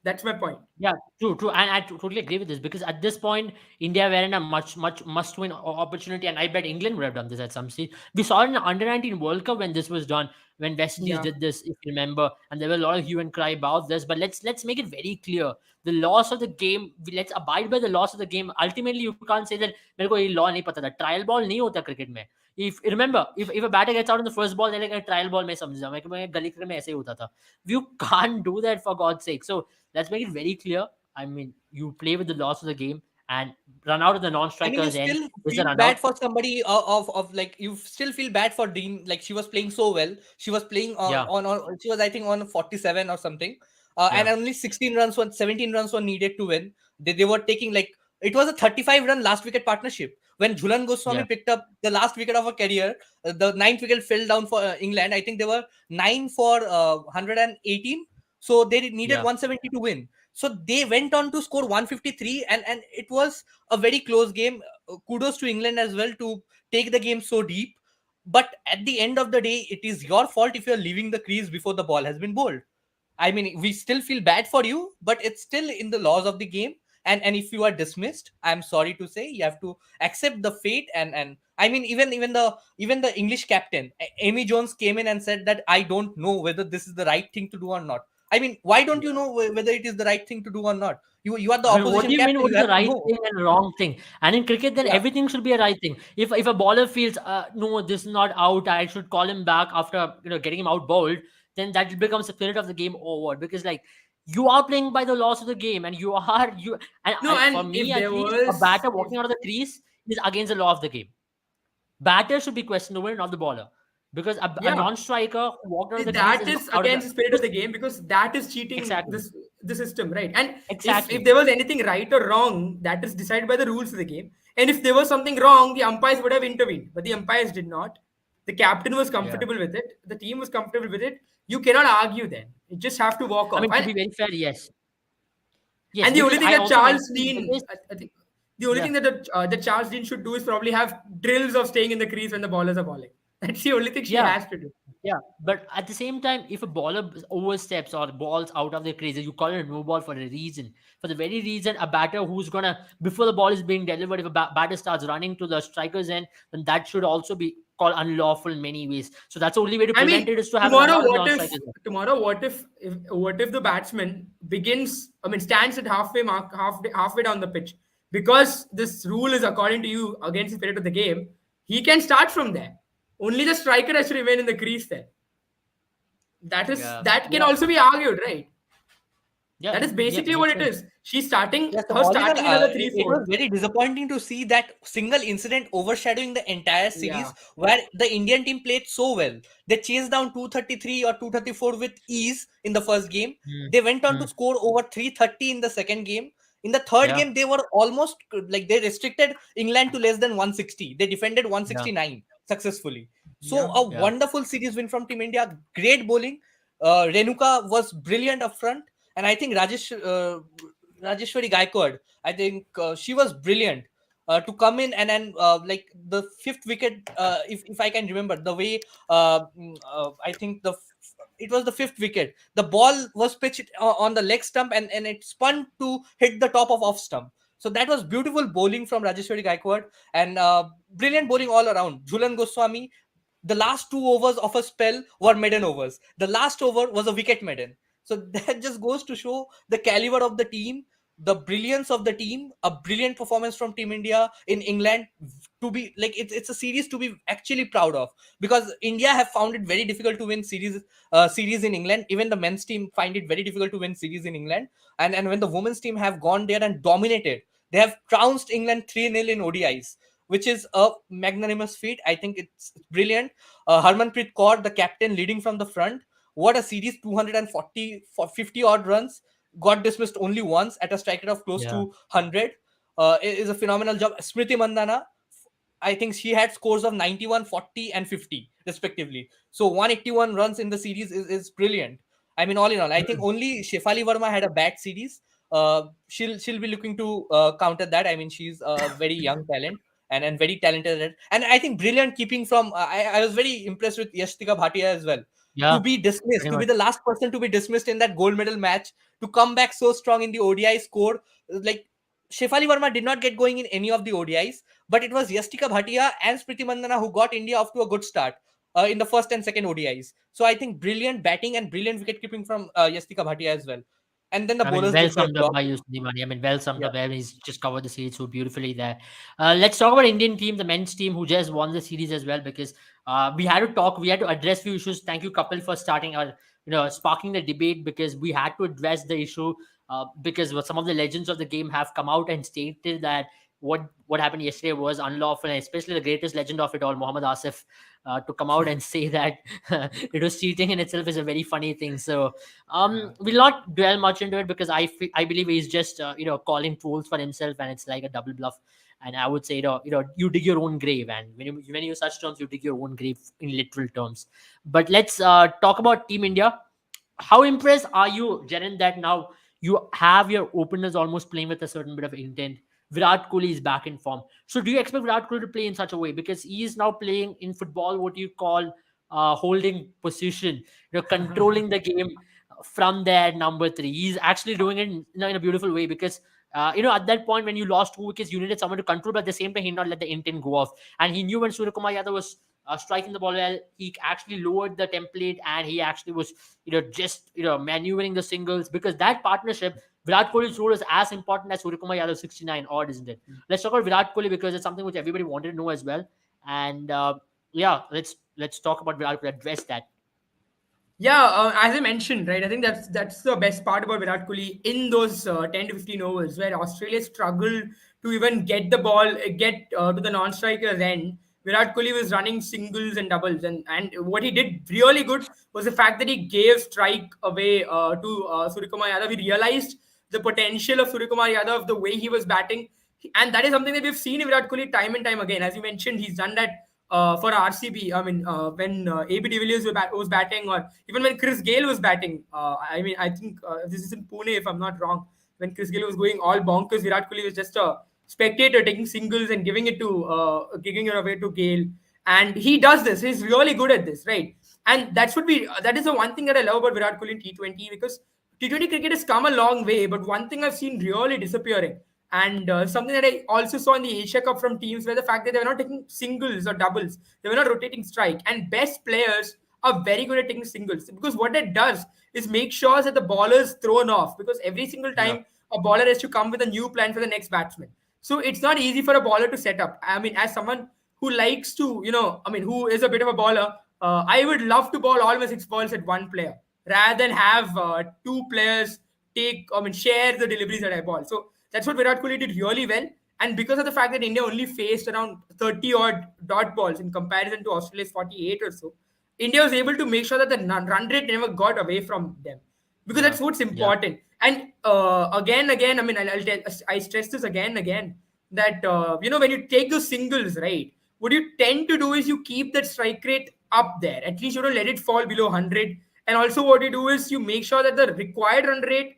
That's my point. Yeah, true, true, and I totally agree with this because at this point, India were in a much must-win opportunity, and I bet England would have done this at some stage. We saw it in the Under-19 World Cup when this was done, when West Indies Yeah. did this, if you remember, and there were a lot of hue and cry about this. But let's make it very clear: the loss of the game. Let's abide by the loss of the game. Ultimately, you can't say that मेरे को ये law नहीं पता था. Trial ball नहीं होता cricket में. If remember, if a batter gets out in the first ball, they're like a trial ball में समझा मैं गली cricket में ऐसे ही होता था. You can't do that for God's sake. So let's make it very clear. I mean, you play with the loss of the game and run out of the I mean, you non-strikers end still is a feel run out. bad for somebody of like, you still feel bad for Dean. Like, she was playing so well. She was playing Yeah. on she was, I think, on 47 or something. And Yeah. only 17 runs were needed to win. They were taking, like, it was a 35 run last wicket partnership. When Jhulan Goswami Yeah. picked up the last wicket of her career, the ninth wicket fell down for England. I think they were 9 for 118. So they needed Yeah. 170 to win. So they went on to score 153, and it was a very close game. Kudos to England as well to take the game so deep. But at the end of the day, it is your fault if you're leaving the crease before the ball has been bowled. I mean, we still feel bad for you, but it's still in the laws of the game. And if you are dismissed, I'm sorry to say, you have to accept the fate. And I mean, even the English captain, Amy Jones, came in and said that I don't know whether this is the right thing to do or not. I mean, why don't you know whether it is the right thing to do or not? You are the I mean, what do opposition you mean? captain. What You is the have to right know. thing and wrong thing? And in cricket, then Yeah. everything should be a right thing. If a bowler feels, no, this is not out, I should call him back after getting him out bowled, then that becomes the spirit of the game over. Because like you are playing by the laws of the game, and you and No, for and me if at there least, a was, batter walking out of the crease is against the law of the game. Batter should be questioned over, not the bowler. Because a yeah, non-striker who walked out of the crease that is is out of the against the spirit of because the game because that is cheating exactly, the system, right? And if exactly. there was anything right or wrong, that is decided by the rules of the game. And if there was something wrong, the umpires would have intervened, but the umpires did not. The captain was Yeah. comfortable with it. The team was comfortable with it. You cannot argue then. You just have to walk I off. mean, to be very fair, yes. Yes, And the because only thing I that also Charles mentioned Dean, because I think, the only yeah, thing that Charles Dean should do is probably have drills of staying in the crease when the ballers are bowling. That's the only thing she yeah, has to do. yeah. But at the same time, if a bowler oversteps or balls out of the crease, you call it a no ball for a reason. For the very reason, a batter who's gonna before the ball is being delivered, if a batter starts running to the striker's end, then that should also be called unlawful in many ways. So that's the only way to I prevent mean, it is to have a run tomorrow, out of the what if non-strikers. the batsman begins? I mean, stands at halfway mark, halfway down the pitch, because this rule is according to you against the spirit of the game. He can start from there. Only the striker has to remain in the crease there. Yeah. That can Yeah, also be argued, right? yeah, That is yeah. basically what Makes it sense. is. She's starting Yeah, so her Oliver, starting another three it was four. very disappointing to see that single incident overshadowing the entire Yeah, series where the Indian team played so well. They chased down 233 or 234 with ease in the first game. Mm, They went on to mm, score over 330 in the second game. In the third yeah, game, they were almost like they restricted England to less than 160. They defended yeah, 169 successfully. So yeah. a yeah, wonderful series win from Team India. Great bowling. Renuka was brilliant up front, and I think Rajeshwari Gaikwad, I think she was brilliant to come in and like the fifth wicket, if I can remember the way, I think it was the fifth wicket. The ball was pitched on the leg stump and it spun to hit the top of off stump. So that was beautiful bowling from Rajeshwari Gaikwad and brilliant bowling all around. Jhulan Goswami, the last 2 overs of a spell were maiden overs. The last over was a wicket maiden. So that just goes to show the caliber of the team, the brilliance of the team, a brilliant performance from Team India in England. To be like, it's a series to be actually proud of, because India have found it very difficult to win series in England. Even the men's team find it very difficult to win series in England. And when the women's team have gone there and dominated, they have trounced England 3-0 in ODIs. which is a magnanimous feat. I think it's brilliant. Harmanpreet Kaur, the captain, leading from the front. What a series! 240 for 50 odd runs. Got dismissed only once at a strike rate of close to Yeah. 100. It is a phenomenal job. Smriti Mandana, I think she had scores of 91, 40, and 50 respectively. So 181 runs in the series is brilliant. I mean, all in all, I think only Shefali Verma had a bad series. She'll be looking to counter that. I mean, she's a very young talent and very talented. And I think brilliant keeping from. I was very impressed with Yashtika Bhatia as well. To Yeah, be dismissed, pretty to be much. the last person to be dismissed in that gold medal match, to come back so strong in the ODI score, like Shefali Verma did not get going in any of the ODIs, but it was Yastika Bhatia and Smriti Mandana who got India off to a good start in the first and second ODIs. So I think brilliant batting and brilliant wicket keeping from Yastika Bhatia as well. And then the I mean, bowlers well did their summed up job. by you, Sudhimani. I mean, well summed Yeah. up. He's just covered the series so beautifully there. Let's talk about Indian team, the men's team, who just won the series as well, because we had to talk, we had to address few issues. Thank you, Kapil, for starting or sparking the debate, because we had to address the issue because some of the legends of the game have come out and stated that what happened yesterday was unlawful, and especially the greatest legend of it all, Mohammad Asif, to come out and say that it was cheating in itself is a very funny thing. So we'll not dwell much into it, because I believe he's just calling fools for himself, and it's like a double bluff. And I would say you dig your own grave, and when you use such terms, you dig your own grave in literal terms. But let's talk about Team India. How impressed are you, Jaren, that now you have your openers almost playing with a certain bit of intent? Virat Kohli is back in form. So do you expect Virat Kohli to play in such a way? Because he is now playing in football what you call holding position, controlling the game from there, number three. He's actually doing it in a beautiful way, because at that point when you lost 2 wickets, you needed someone to control, but at the same time, he did not let the intent go off. And he knew when Surya Kumar Yadav was striking the ball well, he actually lowered the template, and he actually was, just maneuvering the singles, because that partnership, Virat Kohli's role is as important as Surya Kumar Yadav 69 odd, isn't it? Let's talk about Virat Kohli, because it's something which everybody wanted to know as well. And yeah, let's talk about Virat Kohli, address that. Yeah, as I mentioned, right? I think that's the best part about Virat Kohli in those 10 to 15 overs where Australia struggled to even get the ball, get to the non-striker's end. Virat Kohli was running singles and doubles, and what he did really good was the fact that he gave strike away to Suryakumar Yadav. He realized the potential of Suryakumar Yadav, the way he was batting, and that is something that we've seen in Virat Kohli time and time again. As you mentioned, he's done that for RCB. I mean, when AB de Villiers was batting, or even when Chris Gale was batting. I mean, I think this is in Pune, if I'm not wrong. When Chris Gale was going all bonkers, Virat Kohli was just a spectator taking singles and giving it away to Gale. And he does this. He's really good at this, right? And that is the one thing that I love about Virat Kohli in T20, because T20 cricket has come a long way, but one thing I've seen really disappearing, and something that I also saw in the Asia Cup from teams, where the fact that they were not taking singles or doubles, they were not rotating strike. And best players are very good at taking singles, because what it does is make sure that the bowler is thrown off, because every single Yeah. time a bowler has to come with a new plan for the next batsman. So it's not easy for a bowler to set up. I mean, as someone who likes to, who is a bit of a bowler, I would love to bowl all my 6 balls at one player rather than have two players share the deliveries that I bowl. So that's what Virat Kohli did really well. And because of the fact that India only faced around 30 odd dot balls in comparison to Australia's 48 or so, India was able to make sure that the run rate never got away from them, because Yeah. that's what's Yeah. important. And again, I mean, I stress this again, that when you take those singles, right, what you tend to do is you keep that strike rate up there. At least you don't let it fall below 100. And also, what you do is you make sure that the required run rate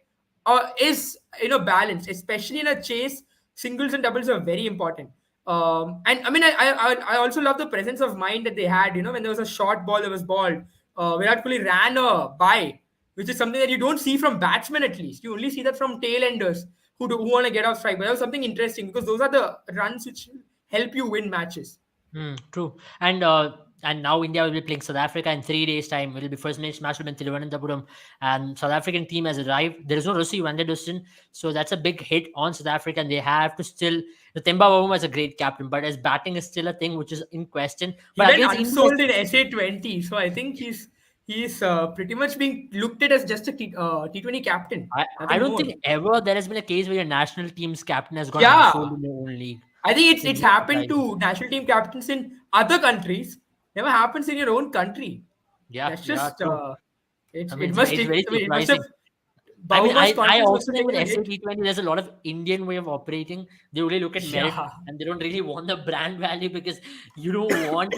is balanced, especially in a chase. Singles and doubles are very important. And I mean, I also love the presence of mind that they had. When there was a short ball that was balled, Virat Kohli ran a by, which is something that you don't see from batsmen. At least you only see that from tail enders who want to get off strike. But that was something interesting, because those are the runs which help you win matches. True. And now India will be playing South Africa in 3 days' time. It will be first match will be in Thiruvananthapuram, and South African team has arrived. There is no Russi Van der Dussen, so that's a big hit on South Africa, and they have to still. The Themba Bavuma is a great captain, but his batting is still a thing which is in question. He But went against India, unsold in SA20, so I think he's pretty much being looked at as just a T20 captain. I Nothing don't more. think ever there has been a case where your national team's captain has gone Yeah. unsold in their own league. I think it's It's it's very happened surprising. to national team captains in other countries. Never happens in your own country. Yeah, That's yeah, just true. I mean, it must it's take. very I mean, it must have. surprising. I mean, Bauma's I confidence must also have think with taken a hit. SA T20, there's a lot of Indian way of operating. They only look at merit Yeah. and they don't really want the brand value because you don't want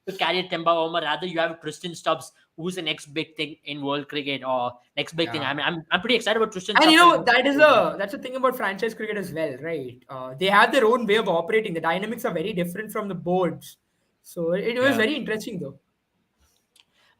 to carry a Temba Bowma. Rather, you have Tristan Stubbs, who's the next big thing in world cricket or next big thing. I Yeah. mean, I'm pretty excited about Tristan And Stubbs and what that is he's doing. that's the thing about franchise cricket as well, right? They have their own way of operating. The dynamics are very different from the boards. So it was Yeah. very interesting though.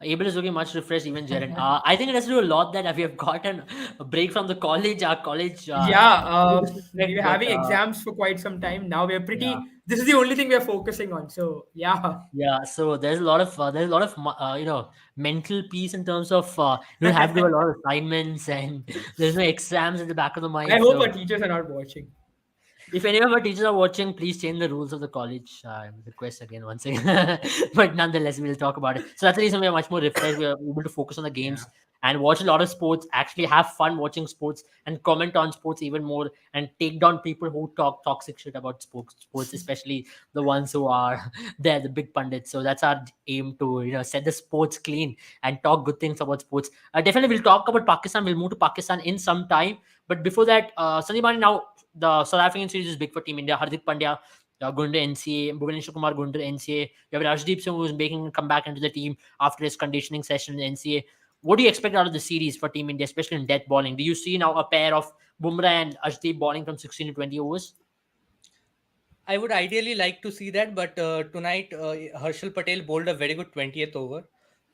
Abel is looking much refreshed, even Jaren. I think it has to do a lot that we have gotten a break from the college, our college, Yeah, no we disrespect, were but having exams for quite some time. Now we're yeah. pretty. This is the only thing we're focusing on. So yeah. Yeah, so there's a lot of mental peace in terms of you don't have to do a lot of assignments and there's no exams at the back of the I mind. hope our So teachers are not watching. if any of our teachers are watching, please change the rules of the college. Request again once again, but nonetheless, we'll talk about it. So that's the reason we are much more refreshed. We are able to focus on the Yeah. games and watch a lot of sports. Actually, have fun watching sports and comment on sports even more, and take down people who talk toxic shit about sports. Sports, especially the ones who are they're the big pundits. So that's our aim to set the sports clean and talk good things about sports. Definitely, we'll talk about Pakistan. We'll move to Pakistan in some time. But before that, Sandeep, now the South African series is big for Team India. Hardik Pandya going to NCA, Bhuvaneshwar Kumar going to NCA. You have Rajdeep Singh who's making a comeback into the team after his conditioning session in NCA. What do you expect out of the series for Team India, especially in death bowling? Do you see now a pair of Bumrah and Ashdeep bowling from 16 to 20 overs? I would ideally like to see that, but tonight Harshal Patel bowled a very good 20th over.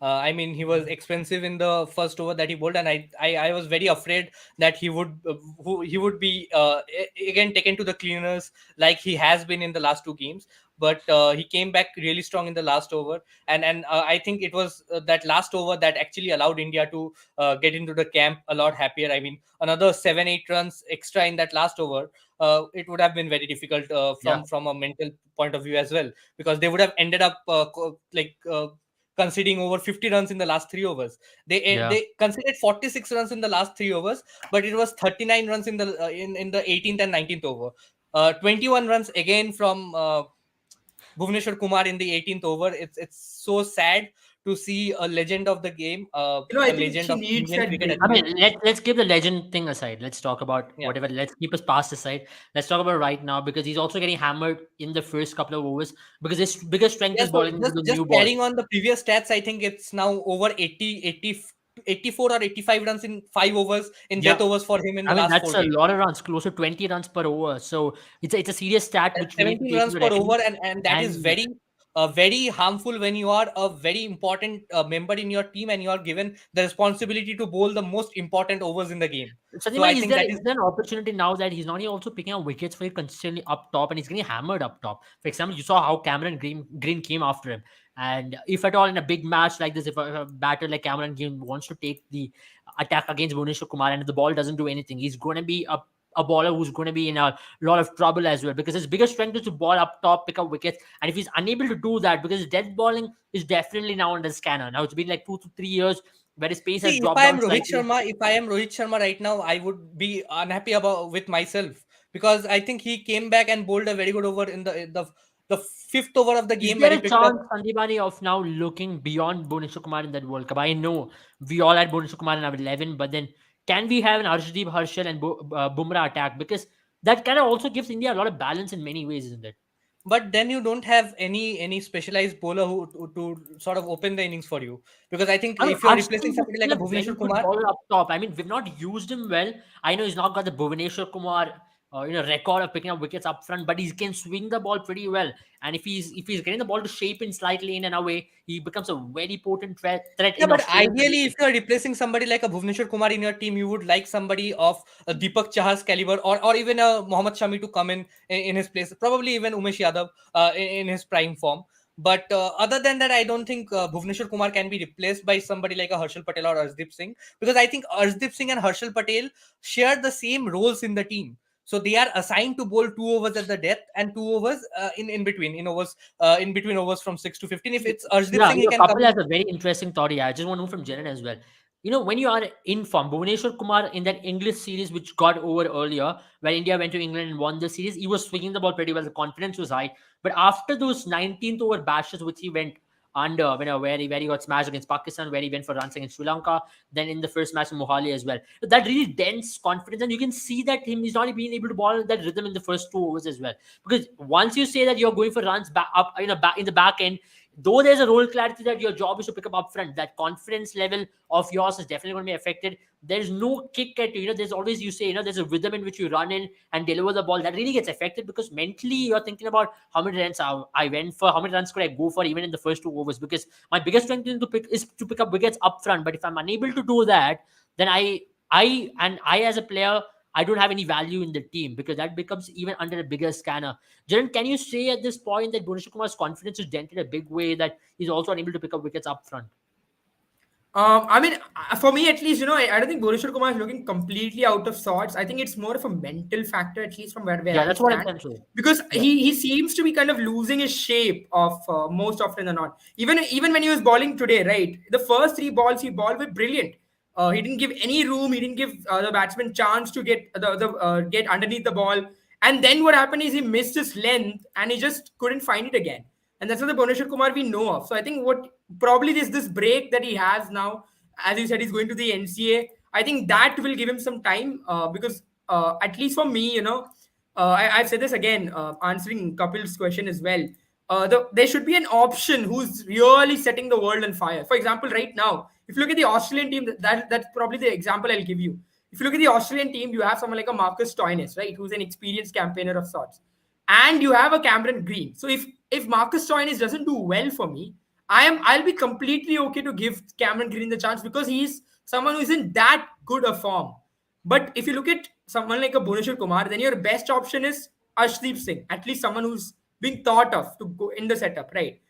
I mean, he was expensive in the first over that he bowled, and I was very afraid that he would be again taken to the cleaners like he has been in the last two games. But he came back really strong in the last over, and I think it was that last over that actually allowed India to get into the camp a lot happier. I mean, another 7-8 runs extra in that last over, it would have been very difficult Yeah, from a mental point of view as well, because they would have ended up conceding over 50 runs in the last 3 overs. yeah. They conceded 46 runs in the last 3 overs, but it was 39 runs in the 18th and 19th over. 21 runs again from Bhuvneshwar Kumar in the 18th over. It's so sad to see a legend of the game, I a think legend she of needs Indian that cricket. break. I mean, let's keep the legend thing aside. Let's talk about Yeah. whatever. Let's keep his past aside. Let's talk about right now because he's also getting hammered in the first couple of overs because his biggest strength Yeah, is so bowling into the just new ball. carrying on the previous stats, I think it's now over 84 or 85 runs in 5 overs in Yeah, death overs for him in I the mean last that's four a games. lot of runs, close to 20 runs per over. So it's a serious stat That's which we need to 17 take runs into per reckoning. over, and that is And very harmful when you are a very important member in your team and you are given the responsibility to bowl the most important overs in the game. So Sandeep, I think that is is there an opportunity now that he's not only also picking up wickets for you consistently up top and he's getting hammered up top? For example, you saw how Cameron Green came after him. And if at all in a big match like this, if a batter like Cameron Green wants to take the attack against Bhuvneshwar Kumar and if the ball doesn't do anything, he's going to be a bowler who's going to be in a lot of trouble as well because his biggest strength is to ball up top, pick up wickets. And if he's unable to do that, because his death bowling is definitely now under scanner. Now it's been like 2 to 3 years where his pace has See, dropped down slightly. If I am Rohit Sharma right now, I would be unhappy about with myself, because I think he came back and bowled a very good over in the fifth over of the Is game where there he a picked up. chance, Sandipani, of now looking beyond Bhuvneshwar Kumar in that World Cup? I know we all had Bhuvneshwar Kumar in our 11, but then can we have an Arshdeep, Harshal, and Bumrah attack? Because that kind of also gives India a lot of balance in many ways, isn't it? But then you don't have any specialized bowler to sort of open the innings for you, because I think I mean, if you're replacing Arshdeep is somebody like still a a very Bhuvneshwar good Kumar. bowler up top. I mean, we've not used him well. I know he's not got the Bhuvaneshwar Kumar, record of picking up wickets up front, but he can swing the ball pretty well. And if he's getting the ball to shape in slightly in and away, he becomes a very potent threat Yeah, in but Australian ideally, if conditions. you are replacing somebody like a Bhuvneshwar Kumar in your team, you would like somebody of Deepak Chahar's caliber, or even a Mohammad Shami to come in his place. Probably even Umesh Yadav in his prime form. But other than that, I don't think Bhuvneshwar Kumar can be replaced by somebody like a Harshal Patel or Arshdeep Singh, because I think Arshdeep Singh and Harshal Patel share the same roles in the team. So they are assigned to bowl 2 overs at the death and 2 overs in between in overs in between overs from 6 to 15. If it's Arshdeep Yeah, Singh, he can come Kapil in. has a very interesting thought here. I just want to know from Jared as well. when you are in form, Bhuvneshwar Kumar in that English series which got over earlier, where India went to England and won the series, he was swinging the ball pretty well. The confidence was high. But after those 19th over bashes, which he went under, where he got smashed against Pakistan, where he went for runs against Sri Lanka, then in the first match in Mohali as well. That really dents confidence, and you can see that he's not being able to ball that rhythm in the first 2 overs as well. Because once you say that you're going for runs back up, back in the back end, though there's a role clarity that your job is to pick up front, that confidence level of yours is definitely going to be affected. There's no kick at you. There's always, you say, there's a rhythm in which you run in and deliver the ball. That really gets affected because mentally you're thinking about how many runs I went for, how many runs could I go for even in the first 2 overs. Because my biggest strength is to pick up wickets up front. But if I'm unable to do that, then I as a player, I don't have any value in the team, because that becomes even under a bigger scanner. Jaran, can you say at this point that Bhuvneshwar Kumar's confidence is dented a big way, that he's also unable to pick up wickets up front? For me at least, I don't think Bhuvneshwar Kumar is looking completely out of sorts. I think it's more of a mental factor, at least from where Yeah, I that's what I'm stand. saying. Because Yeah. he seems to be kind of losing his shape of most often than not. Even when he was bowling today, right? The first three balls he bowled were brilliant. He didn't give any room. He didn't give the batsman chance to get underneath the ball. And then what happened is he missed his length and he just couldn't find it again. And that's not the Bhuvneshwar Kumar we know of. So I think what probably this break that he has now, as you said, he's going to the NCA. I think that will give him some time because at least for me, I've said this again, answering Kapil's question as well. There should be an option who's really setting the world on fire. For example, right now, if you look at the Australian team, that's probably the example I'll give you. If you look at the Australian team, you have someone like a Marcus Stoinis, right, who's an experienced campaigner of sorts, and you have a Cameron Green. So if Marcus Stoinis doesn't do well for me, I'll be completely okay to give Cameron Green the chance because he's someone who is in that good a form. But if you look at someone like a Bhuvneshwar Kumar, then your best option is Arshdeep Singh, at least someone who's being thought of to go in the setup, right?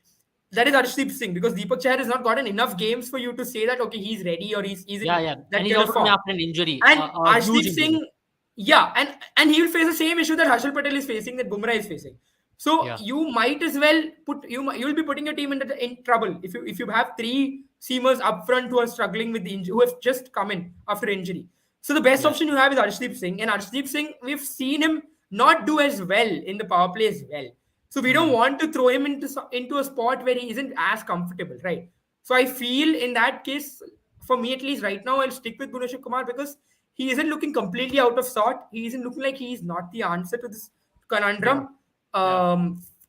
That is Arshdeep Singh, because Deepak Chahar has not gotten enough games for you to say that okay, he's ready or he's Yeah, in yeah. that And he's kind of also coming form. after an injury, And a huge Arshdeep injury. Singh, yeah, and he will face the same issue that Harshal Patel is facing, that Bumrah is facing. So Yeah. you might as well you'll be putting your team in trouble if you have three seamers up front who are struggling with the injury, who have just come in after injury. So the best Yeah. option you have is Arshdeep Singh, and Arshdeep Singh, we've seen him not do as well in the power play as well. So we don't Hmm. want to throw him into a spot where he isn't as comfortable, right? So I feel in that case, for me at least right now, I'll stick with Bhuvneshwar Kumar because he isn't looking completely out of sort. He isn't looking like he's not the answer to this Yeah. conundrum. Yeah.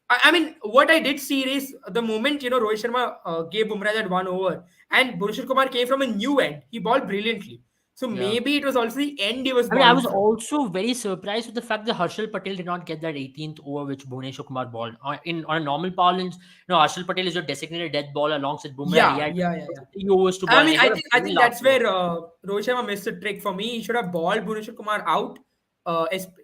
I mean, what I did see is the moment Rohit Sharma gave Bumrah that 1 over, and Bhuvneshwar Kumar came from a new end. He balled brilliantly. So Yeah. maybe it was also the end he was I bowling was from. also very surprised with the fact that Harshal Patel did not get that 18th over which Bhuvneshwar Kumar balled. On a normal parlance, Harshal Patel is your designated death bowler alongside Bumrah. He Yeah, had yeah, yeah, yeah. 3 overs to ball, I and mean, he I got a think I very think last that's over. where Rohit Sharma missed a trick for me. He should have balled Bhuvneshwar Kumar out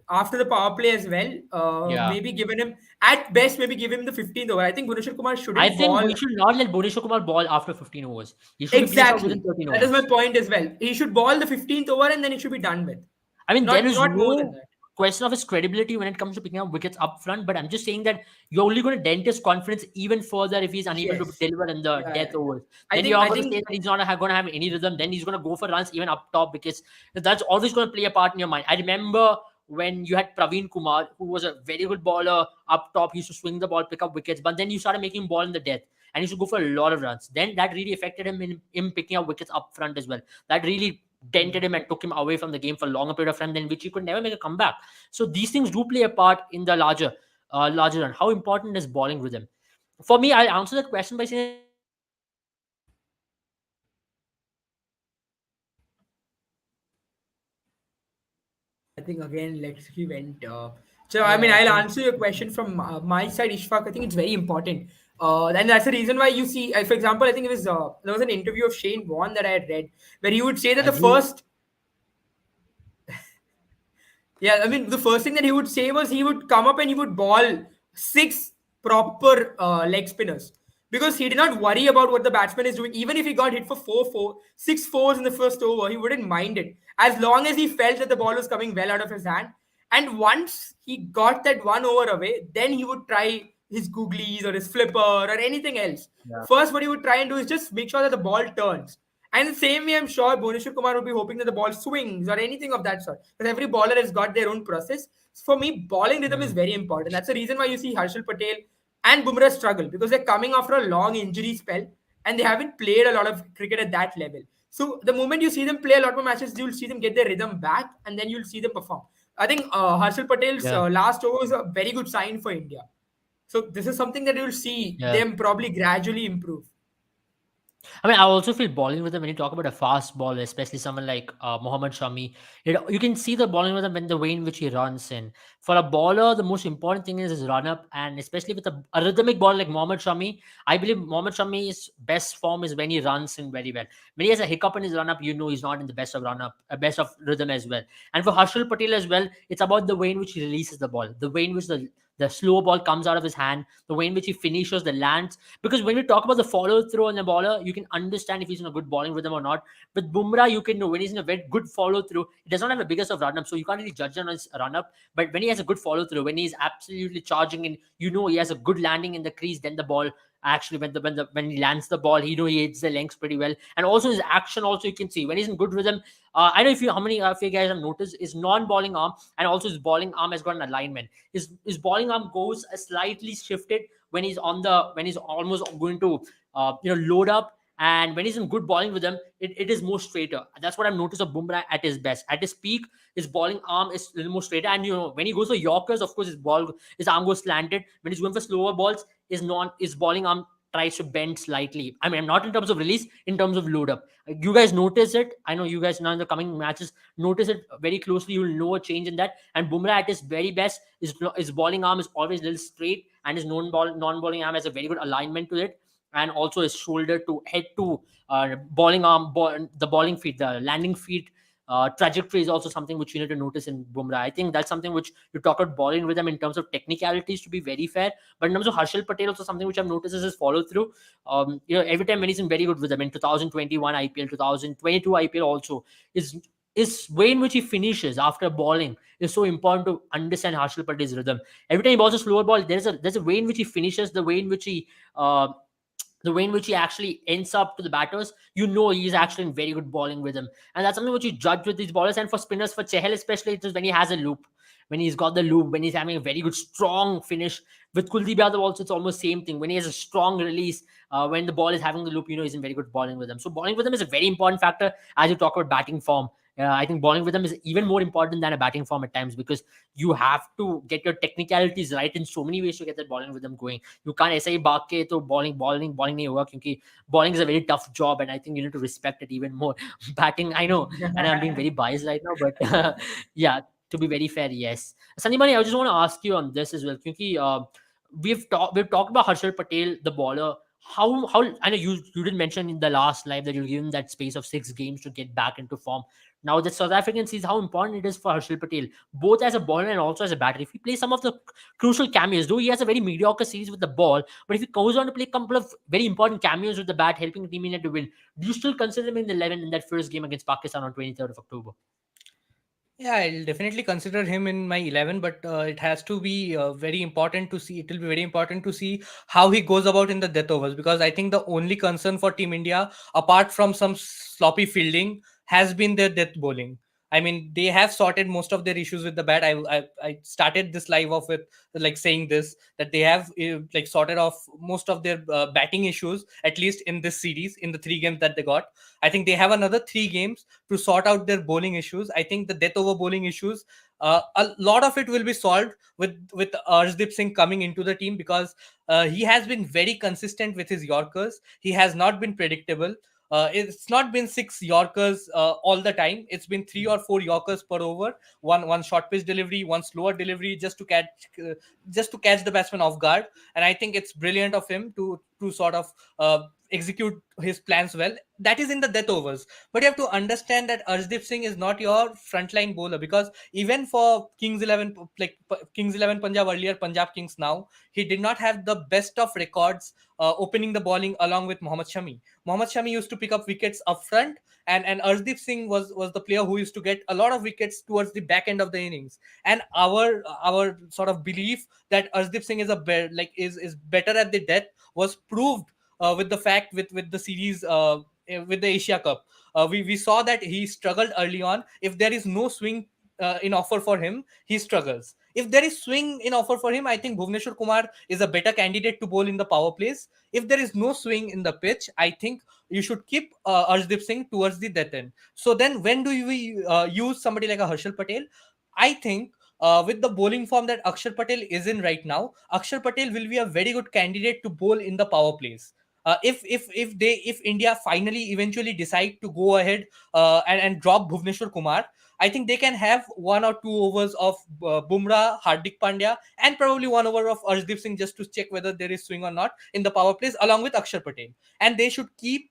after the power play as well. Yeah. Maybe given him at best, maybe give him the 15th over. I think Bhuvneshwar Kumar I shouldn't think ball we should not let Bhuvneshwar Kumar ball after 15 overs. He should be placed out within exactly. 13 That is my overs. point as well. He should ball the 15th over and then it should be done with. I mean, there is Not more than no that. question of his credibility when it comes to picking up wickets up front, but I'm just saying that you're only going to dent his confidence even further if he's unable to Yes. deliver in the Yeah, yeah, death yeah. overs. Then you're I going to think say that he's not going to have any rhythm. Then he's going to go for runs even up top, because that's always going to play a part in your mind. I remember when you had Praveen Kumar, who was a very good bowler up top. He used to swing the ball, pick up wickets, but then you started making him ball in the death, and he used to go for a lot of runs. Then that really affected him in him picking up wickets up front as well. That really dented him and took him away from the game for a longer period of time, than which he could never make a comeback. So these things do play a part in the larger run. How important is bowling rhythm? For me, I'll answer that question by saying that bowling rhythm is very important. I think again, Lexi went. So I mean, Yeah, I I'll think answer your question from my side, Ishfaq. I think it's very important, and that's the reason why you see, for example, I think it was there was an interview of Shane Warne that I had read where he would say that have you. yeah, I mean, the first thing that he would say was he would come up and he would ball six proper leg spinners because he did not worry about what the batsman is doing. Even if he got hit for 6 fours in the first over, he wouldn't mind it as long as he felt that the ball was coming well out of his hand. And once he got that 1 over away, then he would try his googlies or his flipper or anything else. Yeah. First, what he would try and do is just make sure that the ball turns. And the same way, I'm sure Bhuvneshwar Kumar would be hoping that the ball swings or anything of that sort. Because every bowler has got their own process. For me, bowling rhythm is Mm. very important. That's the reason why you see Harshal Patel and Bumrah struggle, because they're coming after a long injury spell and they haven't played a lot of cricket at that level. So the moment you see them play a lot more matches, you'll see them get their rhythm back and then you'll see them perform. I think Harshal Patel's Yeah. last over was a very good sign for India. So this is something that you'll see Yeah. them probably gradually improve. I mean, I also feel bowling with them when you talk about a fast bowler, especially someone like Mohammad Shami. You can see the bowling with him when the way in which he runs in. For a bowler, the most important thing is his run up, and especially with a rhythmic bowler like Mohammad Shami, I believe Mohammad Shami's best form is when he runs in very well. When he has a hiccup in his run up, you know he's not in the best of run up, best of rhythm as well. And for Harshal Patel as well, it's about the way in which he releases the ball, the way in which the slow ball comes out of his hand, the way in which he finishes the lands. Because when we talk about the follow through on a bowler, you can understand if he's in a good bowling rhythm or not. With Bumrah, you can know when he's in a very good follow through. He does not have the biggest of run up, so you can't really judge on his run up. But when he has a good follow through, when he's absolutely charging in, you know he has a good landing in the crease. Then the ball actually when he lands the ball, he hits the lengths pretty well. And also his action, also you can see when he's in good rhythm. I don't know if you how many of you guys have noticed his non-bowling arm and also his bowling arm has got an alignment. His bowling arm goes slightly shifted when he's almost going to load up, and when he's in good bowling with them, it is more straighter. That's what I've noticed of Bumrah at his best. At his peak, his bowling arm is a little more straighter, and when he goes for Yorkers, of course his arm goes slanted. When he's going for slower balls, his bowling arm tries to bend slightly. I mean, not in terms of release, in terms of load up. You guys notice it. I know you guys now in the coming matches notice it very closely. You'll know a change in that. And Bumrah at his very best, his bowling arm is always a little straight, and his non-bowling arm has a very good alignment to it, and also his shoulder to head to bowling arm, the bowling feet, the landing feet trajectory is also something which you need to notice in Bumrah. I think that's something which you talk about bowling with them in terms of technicalities, to be very fair. But in terms of Harshal Patel, also something which I've noticed is his follow through. Every time when he's in very good with them in 2021 IPL, 2022 IPL also, is way in which he finishes after bowling is so important to understand Harshal Patel's rhythm. Every time he balls a slower ball, there's a way in which he finishes, uh, the way in which he actually ends up to the batters, he's actually in very good bowling rhythm. And that's something which you judge with these bowlers. And for spinners, for Chahal especially, it is when he has a loop. When he's got the loop, when he's having a very good strong finish. With Kuldeep Yadav also, it's almost same thing. When he has a strong release, when the ball is having the loop, he's in very good bowling rhythm. So bowling rhythm is a very important factor as you talk about batting form. I think bowling rhythm is even more important than a batting form at times, because you have to get your technicalities right in so many ways to get that bowling rhythm going. You can't ऐसे ही भाग के तो bowling नहीं होगा, क्योंकि bowling is a very tough job, and I think you need to respect it even more. Batting, I know, and I'm being very biased right now, but yeah, to be very fair, yes. Sandeep, I just want to ask you on this as well, क्योंकि we've talked about Harshal Patel, the bowler. How I know you did mention in the last live that you'll give him that space of 6 games to get back into form. Now the South African sees how important it is for Harshal Patel, both as a bowler and also as a batter. If he plays some of the crucial cameos, though he has a very mediocre series with the ball, but if he goes on to play a couple of very important cameos with the bat, helping the Team India to win, do you still consider him in the 11 in that first game against Pakistan on 23rd of October? Yeah, I'll definitely consider him in my 11, but it has to be very important to see. It will be very important to see how he goes about in the death overs, because I think the only concern for Team India, apart from some sloppy fielding, has been their death bowling. I mean, they have sorted most of their issues with the bat. I started this live off with like saying this, that they have like sorted off most of their batting issues, at least in this series, in the 3 games that they got. I think they have another 3 games to sort out their bowling issues. I think the death over bowling issues, a lot of it will be solved with Arshdeep Singh coming into the team, because he has been very consistent with his Yorkers. He has not been predictable. It's not been 6 Yorkers all the time. It's been 3 or 4 Yorkers per over. One short pitch delivery, one slower delivery, just to catch the batsman off guard. And I think it's brilliant of him to sort of execute his plans well. That is in the death overs. But you have to understand that Arshdeep Singh is not your frontline bowler, because even for Kings 11, like Kings 11 Punjab earlier, Punjab Kings now, he did not have the best of records opening the bowling along with Mohammad Shami. Mohammad Shami used to pick up wickets up front, and Arshdeep Singh was the player who used to get a lot of wickets towards the back end of the innings. And our sort of belief that Arshdeep Singh is better at the death was proved with the fact with the series with the Asia Cup. We saw that he struggled early on. If there is no swing in offer for him, he struggles. If there is swing in offer for him, I think Bhuvneshwar Kumar is a better candidate to bowl in the power plays. If there is no swing in the pitch, I think you should keep Arshdeep Singh towards the death end. So then, when do we use somebody like a Harshal Patel? I think with the bowling form that Akshar Patel is in right now, Akshar Patel will be a very good candidate to bowl in the power plays. If India finally eventually decide to go ahead and drop Bhuvneshwar Kumar, I think they can have 1 or 2 overs of Bumrah, Hardik Pandya, and probably 1 over of Arshdeep Singh just to check whether there is swing or not in the power plays, along with Akshar Patel. And they should keep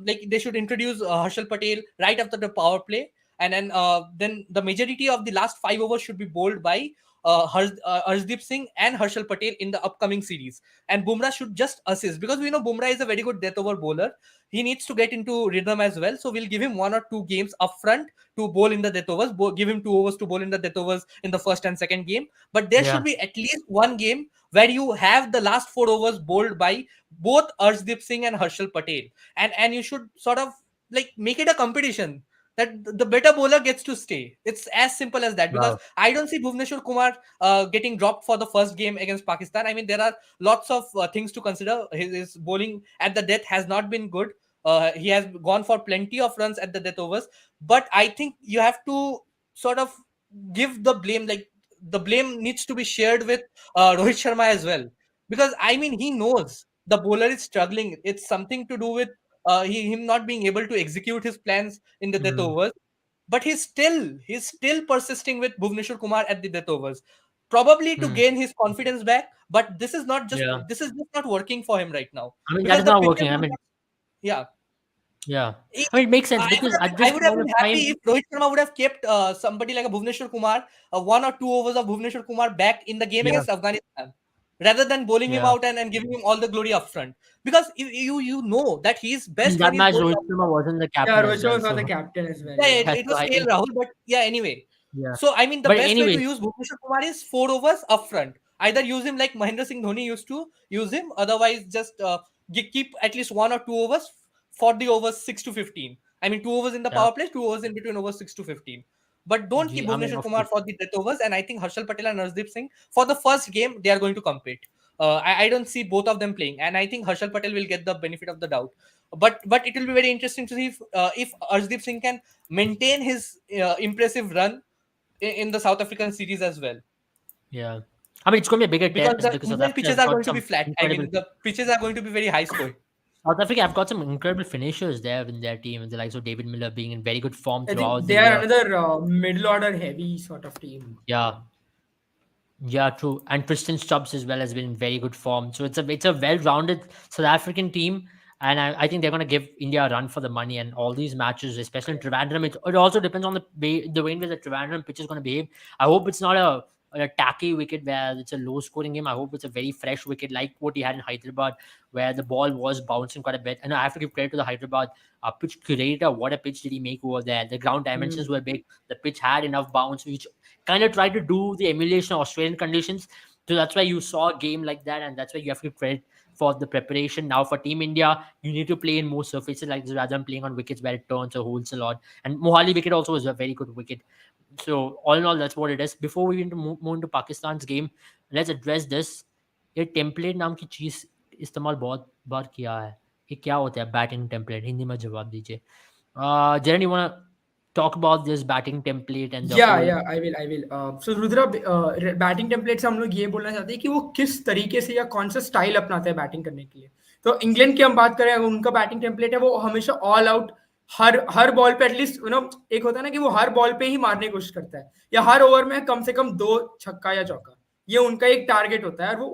they should introduce Harshal Patel right after the power play, and then the majority of the last 5 overs should be bowled by Arshdeep Singh and Harshal Patel in the upcoming series. And Bumrah should just assist, because we know Bumrah is a very good death over bowler. He needs to get into rhythm as well. So we'll give him 1 or 2 games up front to bowl in the death overs. Give him 2 overs to bowl in the death overs in the first and second game. But there should be at least one game where you have the last 4 overs bowled by both Arshdeep Singh and Harshal Patel. And you should sort of like make it a competition that the better bowler gets to stay. It's as simple as that, because I don't see Bhuvneshwar Kumar getting dropped for the first game against Pakistan. I mean, there are lots of things to consider. His bowling at the death has not been good. He has gone for plenty of runs at the death overs, but I think you have to sort of give the blame, like the blame needs to be shared with Rohit Sharma as well, because I mean, he knows the bowler is struggling. It's something to do with him not being able to execute his plans in the death overs, but he's still persisting with Bhuvneshwar Kumar at the death overs, probably to gain his confidence back. But this is just not working for him right now. I mean, that is not working. I mean, yeah. I mean, it makes sense, because at this I would have point been of time, happy if Rohit Sharma would have kept somebody like a Bhuvneshwar Kumar, 1 or 2 overs of Bhuvneshwar Kumar back in the game against Afghanistan, rather than bowling him out and giving him all the glory up front. Because you know that he's in best that when match, he's Rohit bowled. Sharma wasn't the captain Yeah, as Rohit well. was So the captain as well. Yeah, Yeah. it was I KL think, Rahul, but yeah, anyway. So I mean, the But best way to anyway, use Bhuvneshwar Kumar is 4 overs up front. Either use him like Mahendra Singh Dhoni used to use him, otherwise just keep at least 1 or 2 overs for the overs 6 to 15. I mean, 2 overs in the power play, 2 overs in between overs 6 to 15. But don't keep I mean, Bhuvneshwar of Kumar course. for the death overs. And I think Harshal Patel and Arshdeep Singh, for the first game, they are going to compete. I don't see both of them playing, and I think Harshal Patel will get the benefit of the doubt. But it will be very interesting to see if Arshdeep Singh can maintain his impressive run in the South African series as well. Yeah. I mean, it's going to be a bigger Because test, the because South England Africa pitches have are got going to be some flat. I incredible. mean, the pitches are going to be very high scoring. South Africa have got some incredible finishers there in their team, and the likes of David Miller being in very good form I throughout think the they are year. another middle order heavy sort of team. Yeah, true. And Tristan Stubbs as well has been in very good form. So it's a well-rounded South African team, and I think they're going to give India a run for the money. And all these matches, especially in Trivandrum, it also depends on the way in which the Trivandrum pitch is going to behave. I hope it's not a tacky wicket where it's a low-scoring game. I hope it's a very fresh wicket like what he had in Hyderabad, where the ball was bouncing quite a bit. And I have to give credit to the Hyderabad pitch curator. What a pitch did he make over there? The ground dimensions were big. The pitch had enough bounce, which kind of tried to do the emulation of Australian conditions. So that's why you saw a game like that, and that's why you have to give credit for the preparation. Now for Team India, you need to play in more surfaces like this rather than playing on wickets where it turns or holds a lot. And Mohali wicket also was a very good wicket. So all in all, that's what it is. Before we move into Pakistan's game, let's address this. ये template नाम की चीज इस्तेमाल बहुत बार किया है. ये क्या होता है बैटिंग टेम्पलेट? हिंदी में जवाब दीजिए. Jaren, you want to talk about this batting template and the whole? Yeah, I will. So Rudra, batting template से हम लोग ये बोलना चाहते हैं कि वो किस तरीके से या कौन सा स्टाइल अपनाते हैं बैटिंग करने के लिए. तो इंग्लैंड की हम बात करें, उनका बैटिंग टेम्पलेट है वो हमेशा ऑल आउट, हर बॉल पे एटलीस्ट एक होता है ना कि वो हर बॉल पे ही मारने की कोशिश करता है, या हर ओवर में कम से कम 2 छक्का या चौका. ये उनका एक टारगेट होता है, और वो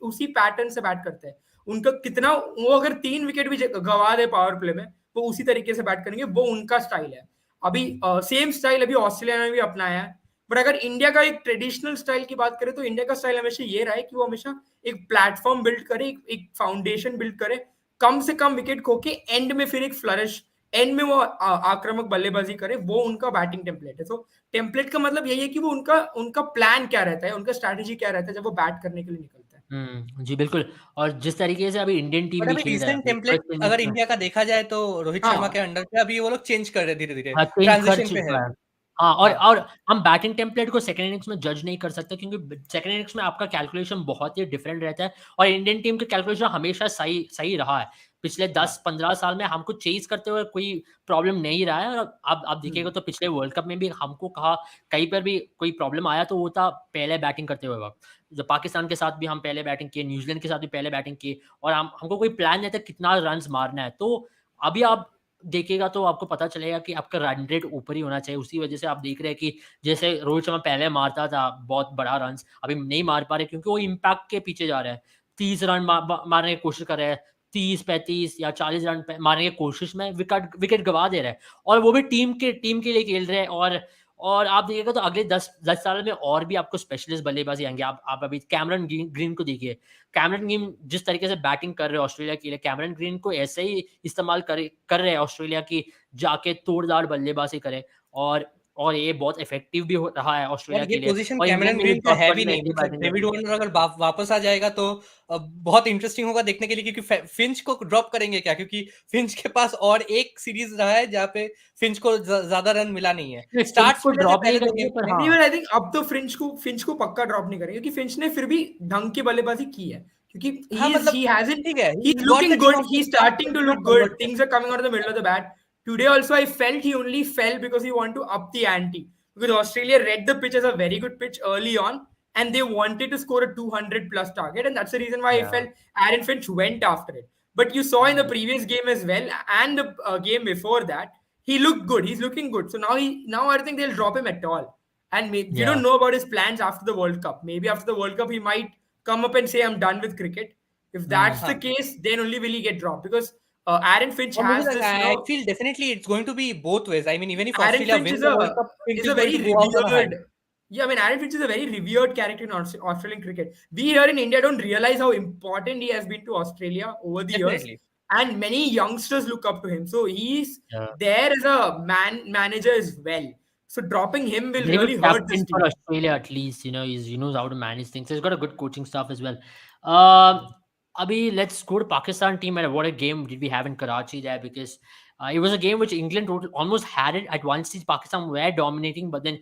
उसी पैटर्न से बैट करते हैं. उनका कितना, वो अगर 3 विकेट भी गवा दे पावर प्ले में, वो उसी तरीके से बैट करेंगे. वो उनका स्टाइल है. अभी सेम स्टाइल अभी ऑस्ट्रेलिया ने भी अपनाया है. बट अगर इंडिया का एक ट्रेडिशनल स्टाइल की बात करें, तो इंडिया का स्टाइल हमेशा ये रहा है कि वो हमेशा एक प्लेटफॉर्म बिल्ड करे, एक फाउंडेशन बिल्ड करे, कम से कम विकेट खो के एंड में फिर एक फ्लरिश, एंड में वो आक्रामक बल्लेबाजी करे. वो उनका बैटिंग टेम्पलेट है. तो टेम्पलेट का मतलब यही है कि वो उनका प्लान क्या रहता है, उनका स्ट्रैटेजी क्या रहता है जब वो बैट करने के लिए निकलता है. जी बिल्कुल। और जिस तरीके से अभी इंडियन टीम बट भी अभी खेल रहा है, रीसेंट वो थोड़े टेम्पलेट अगर चेंजेस में इंडिया का देखा जाए तो रोहित शर्मा के हाँ अंडर पे अभी वो लोग चेंज कर रहे हैं धीरे-धीरे, हाँ, चेंज कर ट्रांजिशन पे है। चुका है। हाँ, हाँ, और हम बैटिंग टेम्पलेट को सेकंड इनिंग्स में जज नहीं कर सकते, क्योंकि सेकंड इनिंग्स में आपका कैलकुलेशन बहुत ही डिफरेंट रहता है, और इंडियन टीम का कैलकुलेशन हमेशा सही सही रहा है। पिछले हाँ। 10-15 साल में हमको चेज़ करते हुए कोई प्रॉब्लम नहीं रहा है, और आप देखिएगा हम्म, तो पिछले वर्ल्ड कप में भी हमको कहीं पर भी कोई प्रॉब्लम आया तो वो था पहले बैटिंग करते हुए वक़्त। जब पाकिस्तान के साथ भी हम पहले बैटिंग किए, न्यूज़ीलैंड के साथ भी पहले बैटिंग की, और हमको कोई प्लान नहीं था कितना रन्स मारना है। तो अभी आप देखिएगा तो आपको पता चलेगा कि आपका रन रेट ऊपर ही होना चाहिए। उसी वजह से आप देख रहे हैं कि जैसे रोहित शर्मा पहले मारता था बहुत बड़ा रन्स, अभी नहीं मार पा रहे क्योंकि वो इम्पैक्ट के पीछे जा रहे हैं। 30 रन मारने की कोशिश कर रहे हैं, 30-35 या 40 रन मारने की कोशिश में विकेट विकेट गँवा दे रहे हैं, और वो भी टीम के लिए खेल रहे हैं। और आप देखिएगा तो अगले 10 साल में और भी आपको स्पेशलिस्ट बल्लेबाज़ी आएँगे। आप अभी कैमरन ग्रीन को देखिए। कैमरन ग्रीन जिस तरीके से बैटिंग कर रहे हैं ऑस्ट्रेलिया के लिए, कैमरन ग्रीन को ऐसे ही इस्तेमाल कर रहे हैं ऑस्ट्रेलिया की, जाके तोड़दार बल्लेबाज़ी करे, और ये बहुत इफ़ेक्टिव भी हो रहा है और ऑस्ट्रेलिया ये के लिए। पोजीशन और इंग्लैंड कैमेरन में भी ग्रीन का जॉस है भी बटलर नहीं, ऐसी मतलब बैटिंग कर डेविड रहे हैं। वार्नर अगर वापस आ जाएगा तो बहुत इंटरेस्टिंग होगा देखने के लिए, क्योंकि फिंच को ड्रॉप करेंगे क्या, क्योंकि फिंच के पास और एक सीरीज रहा है जहाँ पे फिंच को ज्यादा रन मिला नहीं है, नहीं, फिंच स्टार्ट्स को मिले थे ड्रॉप नहीं पहले दो करेंगे, गेम्स पर में। नहीं हाँ, बट आई थिंक अब तो फिंच को पक्का ड्रॉप नहीं करेंगे, क्योंकि फिंच ने फिर भी ढंग की बल्लेबाजी की है, क्योंकि हाँ मतलब he hasn't ठीक है, he's he got the looking team good, of the he's start starting but to not look good, converted. things are coming out of the middle of the bat. Today also I felt he only fell because he wanted to up the ante, because Australia read the pitch as a very good pitch early on, and they wanted to score a 200 plus target, and that's the reason why I या felt Aaron Finch went after it. But you saw in the previous game as well, and the game before that, he looked good, he's looking good. So now I don't think they'll drop him at all. And we या don't know about his plans after the World Cup. Maybe after the World Cup, he might come up and say, I'm done with cricket. If that's the हाँ, case, then only will he get dropped, because Aaron Finch और मुझे has लगा this, I feel definitely it's going to be both ways, I mean even if Aaron Australia Finch win the World Cup Finch is is a going very to go out on a high. revered. Yeah, I mean, Aaron Finch is a very revered character in Australian cricket. We here in India don't realize how important he has been to Australia over the years, definitely and many youngsters look up to him. So he's या there as a manager as well. So dropping him will very good really hurt this captain for team. Australia at least. He knows how to manage things. He's got a good coaching staff as well. Um, Abhi, let's go to Pakistan team, and what a game did we have in Karachi there, because it was a game which England almost had it at one stage. Pakistan were dominating, but then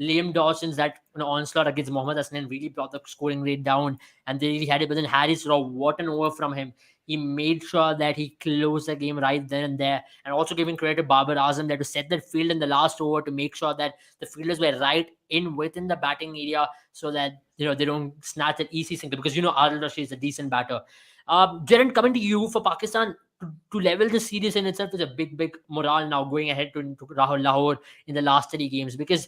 Liam Dawson's that onslaught against Mohammad Hassan really brought the scoring rate down, and they really had it. But then Harris Raw, what an over from him! He made sure that he closed the game right then and there, and also giving credit to Babar Azam there to set that field in the last over to make sure that the fielders were right in within the batting area, so that they don't snatch an easy single, because Adil Rashid is a decent batter. Jaren, coming to you for Pakistan, to level the series in itself is a big morale now going ahead to Rahul Lahore in the last 3 games, because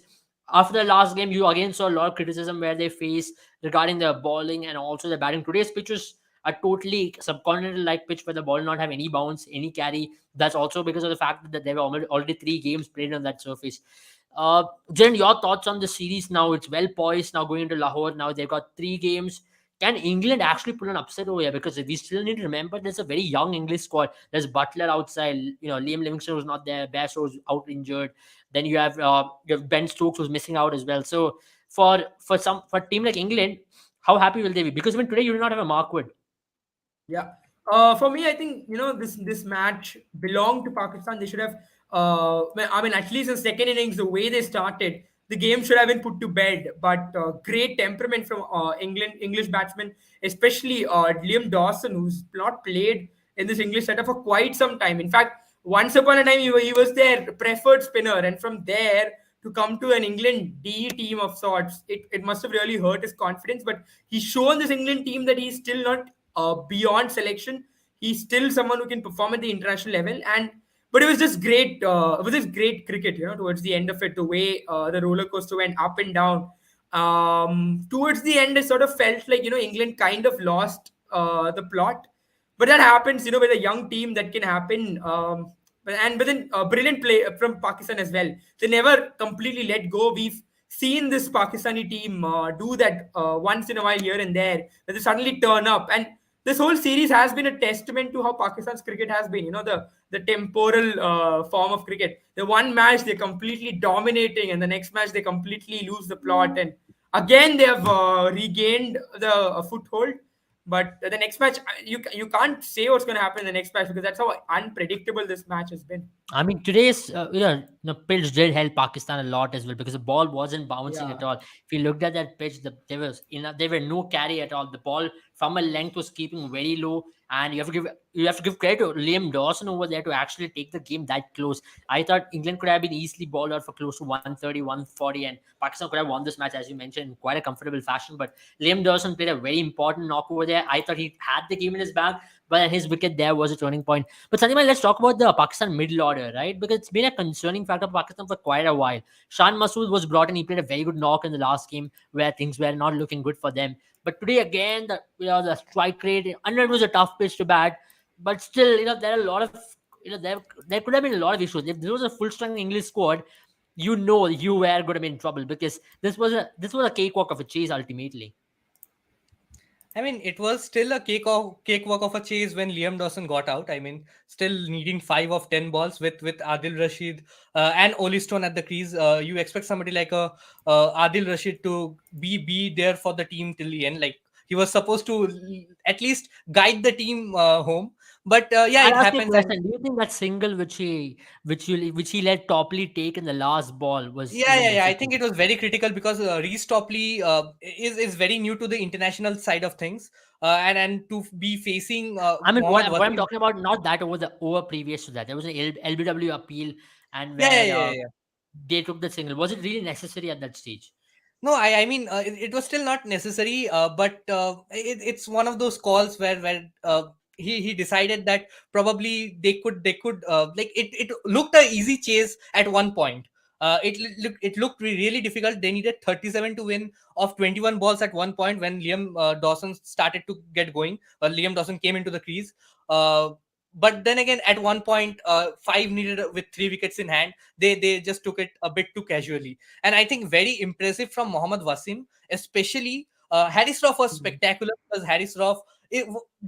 after the last game you again saw a lot of criticism where they face regarding their bowling and also the batting. Today's pitch was a totally subcontinental like pitch where the ball not have any bounce, any carry. That's also because of the fact that there were already 3 games played on that surface. Jen, your thoughts on the series now? It's well poised now going into Lahore. Now they've got 3 games. Can England actually pull an upset over here? Because we still need to remember there's a very young English squad. There's Butler outside. Liam Livingston was not there. Bass was out injured. Then you have Ben Stokes who's missing out as well. So for a team like England, how happy will they be? Because even today you do not have a Mark Wood. Yeah. For me, I think this match belonged to Pakistan. They should have. I mean, at least in second innings, the way they started, the game should have been put to bed. But great temperament from English batsmen, especially Liam Dawson, who's not played in this English setup for quite some time. In fact, once upon a time, he was their preferred spinner, and from there to come to an England D team of sorts, it must have really hurt his confidence. But he's shown this England team that he's still not beyond selection. He's still someone who can perform at the international level. And but it was just great. It was just great cricket. Towards the end of it, the way the roller coaster went up and down. Towards the end, I sort of felt like England kind of lost the plot. But that happens, with a young team. That can happen. But then brilliant play from Pakistan as well. They never completely let go. We've seen this Pakistani team do that once in a while here and there, where they suddenly turn up. And this whole series has been a testament to how Pakistan's cricket has been. The temporal form of cricket. The one match they're completely dominating, and the next match they completely lose the plot. And again they have regained the foothold. But the next match, you can't say what's going to happen in the next match because that's how unpredictable this match has been. I mean, today's pitch did help Pakistan a lot as well because the ball wasn't bouncing Yeah. at all. If you looked at that pitch, there were no carry at all. The ball from a length was keeping very low, and you have to give credit to Liam Dawson over there to actually take the game that close. I thought England could have been easily bowled out for close to 130, 140, and Pakistan could have won this match, as you mentioned, in quite a comfortable fashion. But Liam Dawson played a very important knock over there. I thought he had the game in his bag, but his wicket there was a turning point. But Sandeep, let's talk about the Pakistan middle order, right? Because it's been a concerning factor for Pakistan for quite a while. Shan Masood was brought in. He played a very good knock in the last game where things were not looking good for them. But today again, the strike rate, I know it was a tough pitch to bat, but still, there are a lot of there could have been a lot of issues. If there was a full strength English squad, you were going to be in trouble because this was a cakewalk of a chase ultimately. I mean, it was still a cakewalk of a chase when Liam Dawson got out. I mean, still needing 5 of 10 balls with Adil Rashid and Oli Stone at the crease. You expect somebody like Adil Rashid to be there for the team till the end. Like he was supposed to at least guide the team home. But yeah, it I'll ask you a happens. And question. Do you think that single which he let Topley take in the last ball was yeah, even yeah, yeah. I necessary? think it was very critical because Reece Topley is very new to the international side of things, and to be facing I mean, what, Mohammad what I'm Wasim. talking about, not that over previous to that. There was an LBW appeal, and Yeah, yeah, where yeah, yeah. they took the single. Was it really necessary at that stage? No, I mean, it was still not necessary, but it's one of those calls where he decided that probably they could like it looked a easy chase at one point. It looked really difficult. They needed 37 to win of 21 balls at one point when Liam Dawson started to get going. Liam Dawson came into the crease. Uh, but then again, at one point, five needed with 3 wickets in hand. They just took it a bit too casually, and I think very impressive from Mohammad Wasim, especially. Harris Roth was Mhm. spectacular because Harris Roth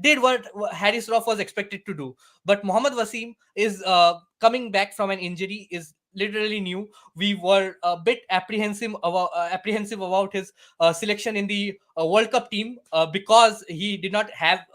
did what Harris Roth was expected to do. But Mohammad Wasim is coming back from an injury, is literally new. We were a bit apprehensive about his selection in the World Cup team because he did not have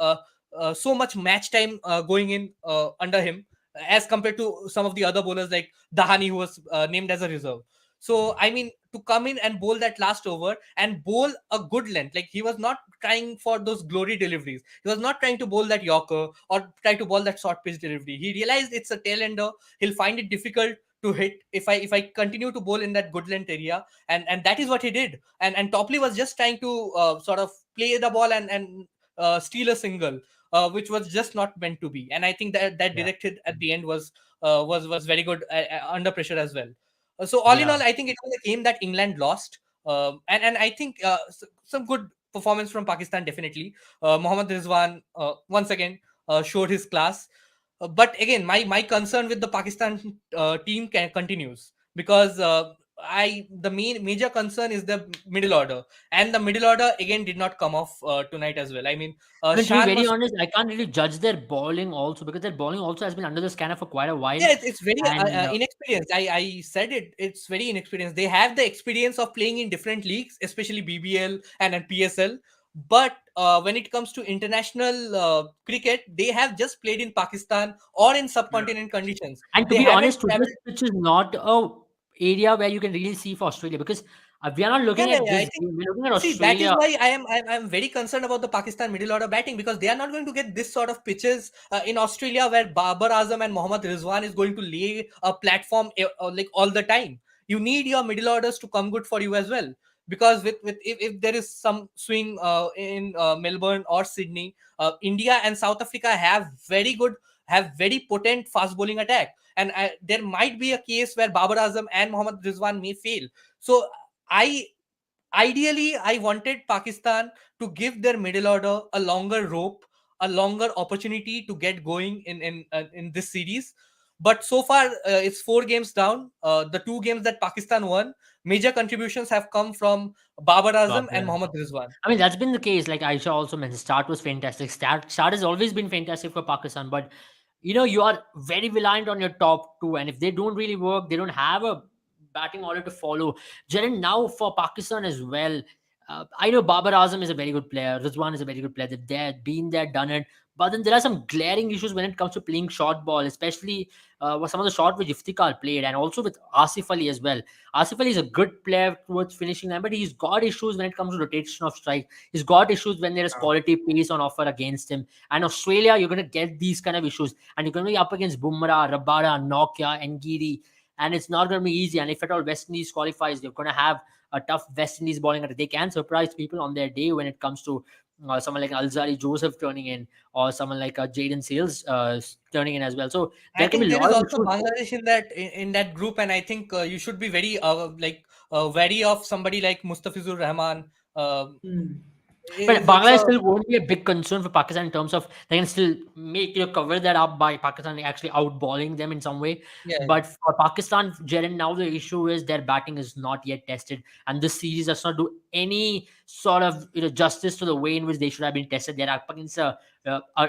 so much match time going in under him as compared to some of the other bowlers like Dahani, who was named as a reserve. So, I mean, to come in and bowl that last over and bowl a good length, like he was not trying for those glory deliveries. He was not trying to bowl that Yorker or try to bowl that short pitch delivery. He realized it's a tail ender. He'll find it difficult to hit if I continue to bowl in that good length area, and that is what he did. And Topley was just trying to sort of play the ball and steal a single, which was just not meant to be. And I think that Yeah, directed at the end was very good under pressure as well. So all in yeah. all, I think it was a game that England lost, and I think some good performance from Pakistan definitely. Mohammad Rizwan once again showed his class, but again, my concern with the Pakistan team continues because I the major concern is the middle order, and the middle order again did not come off tonight as well. I mean, I mean, to be Shan very was. honest, I can't really judge their bowling also because their bowling also has been under the scanner for quite a while. Yeah, it's very And inexperienced. I said it. It's very inexperienced. They have the experience of playing in different leagues, especially BBL and PSL. But when it comes to international cricket, they have just played in Pakistan or in Yeah. subcontinent conditions. And to They be haven't honest, to this traveled. pitch is not a area where you can really see for Australia because we are not Yeah, looking yeah, at yeah. I this think. game. We're looking at See, that is Australia. why I'm very concerned about the Pakistan middle order batting because they are not going to get this sort of pitches in Australia where Babar Azam and Mohammad Rizwan is going to lay a platform like all the time. You need your middle orders to come good for you as well because with if there is some swing in Melbourne or Sydney, India and South Africa have very potent fast bowling attack, and there might be a case where Babar Azam and Mohammad Rizwan may fail. So I ideally I wanted Pakistan to give their middle order a longer rope, a longer opportunity to get going in this series. But so far, it's 4 games down. The 2 games that Pakistan won, major contributions have come from Babar Azam and Babar. Mohammad Rizwan. I mean, that's been the case. Like Aisha also mentioned, start was fantastic. Start has always been fantastic for Pakistan, but you are very reliant on your top two, and if they don't really work, they don't have a batting order to follow. Jaren, now for Pakistan as well. I know Babar Azam is a very good player. Rizwan is a very good player. They've there, been there, done it. But then there are some glaring issues when it comes to playing short ball, especially with some of the shot which Iftikhar played, and also with Asif Ali as well. Asif Ali is a good player towards finishing line, but he's got issues when it comes to rotation of strike. He's got issues when there is quality pace on offer against him. And Australia, you're going to get these kind of issues, and you're going to be up against Bumrah, Rabada, Nokia, Ngidi, and it's not going to be easy. And if at all West Indies qualifies, you're going to have a tough West Indies bowling attack. They can surprise people on their day when it comes to someone like Alzari Joseph turning in, or someone like Jaden Sales turning in as well. So I there can think be a there lot is of also issues. Bangladesh in that group, and I think you should be very wary of somebody like Mustafizur Rahman. But It's Bangladesh a still won't be a big concern for Pakistan in terms of they can still cover that up by Pakistan actually outballing them in some way. yeah. But for Pakistan, Jaren, now the issue is their batting is not yet tested, and this series does not do any sort of justice to the way in which they should have been tested. They're up against an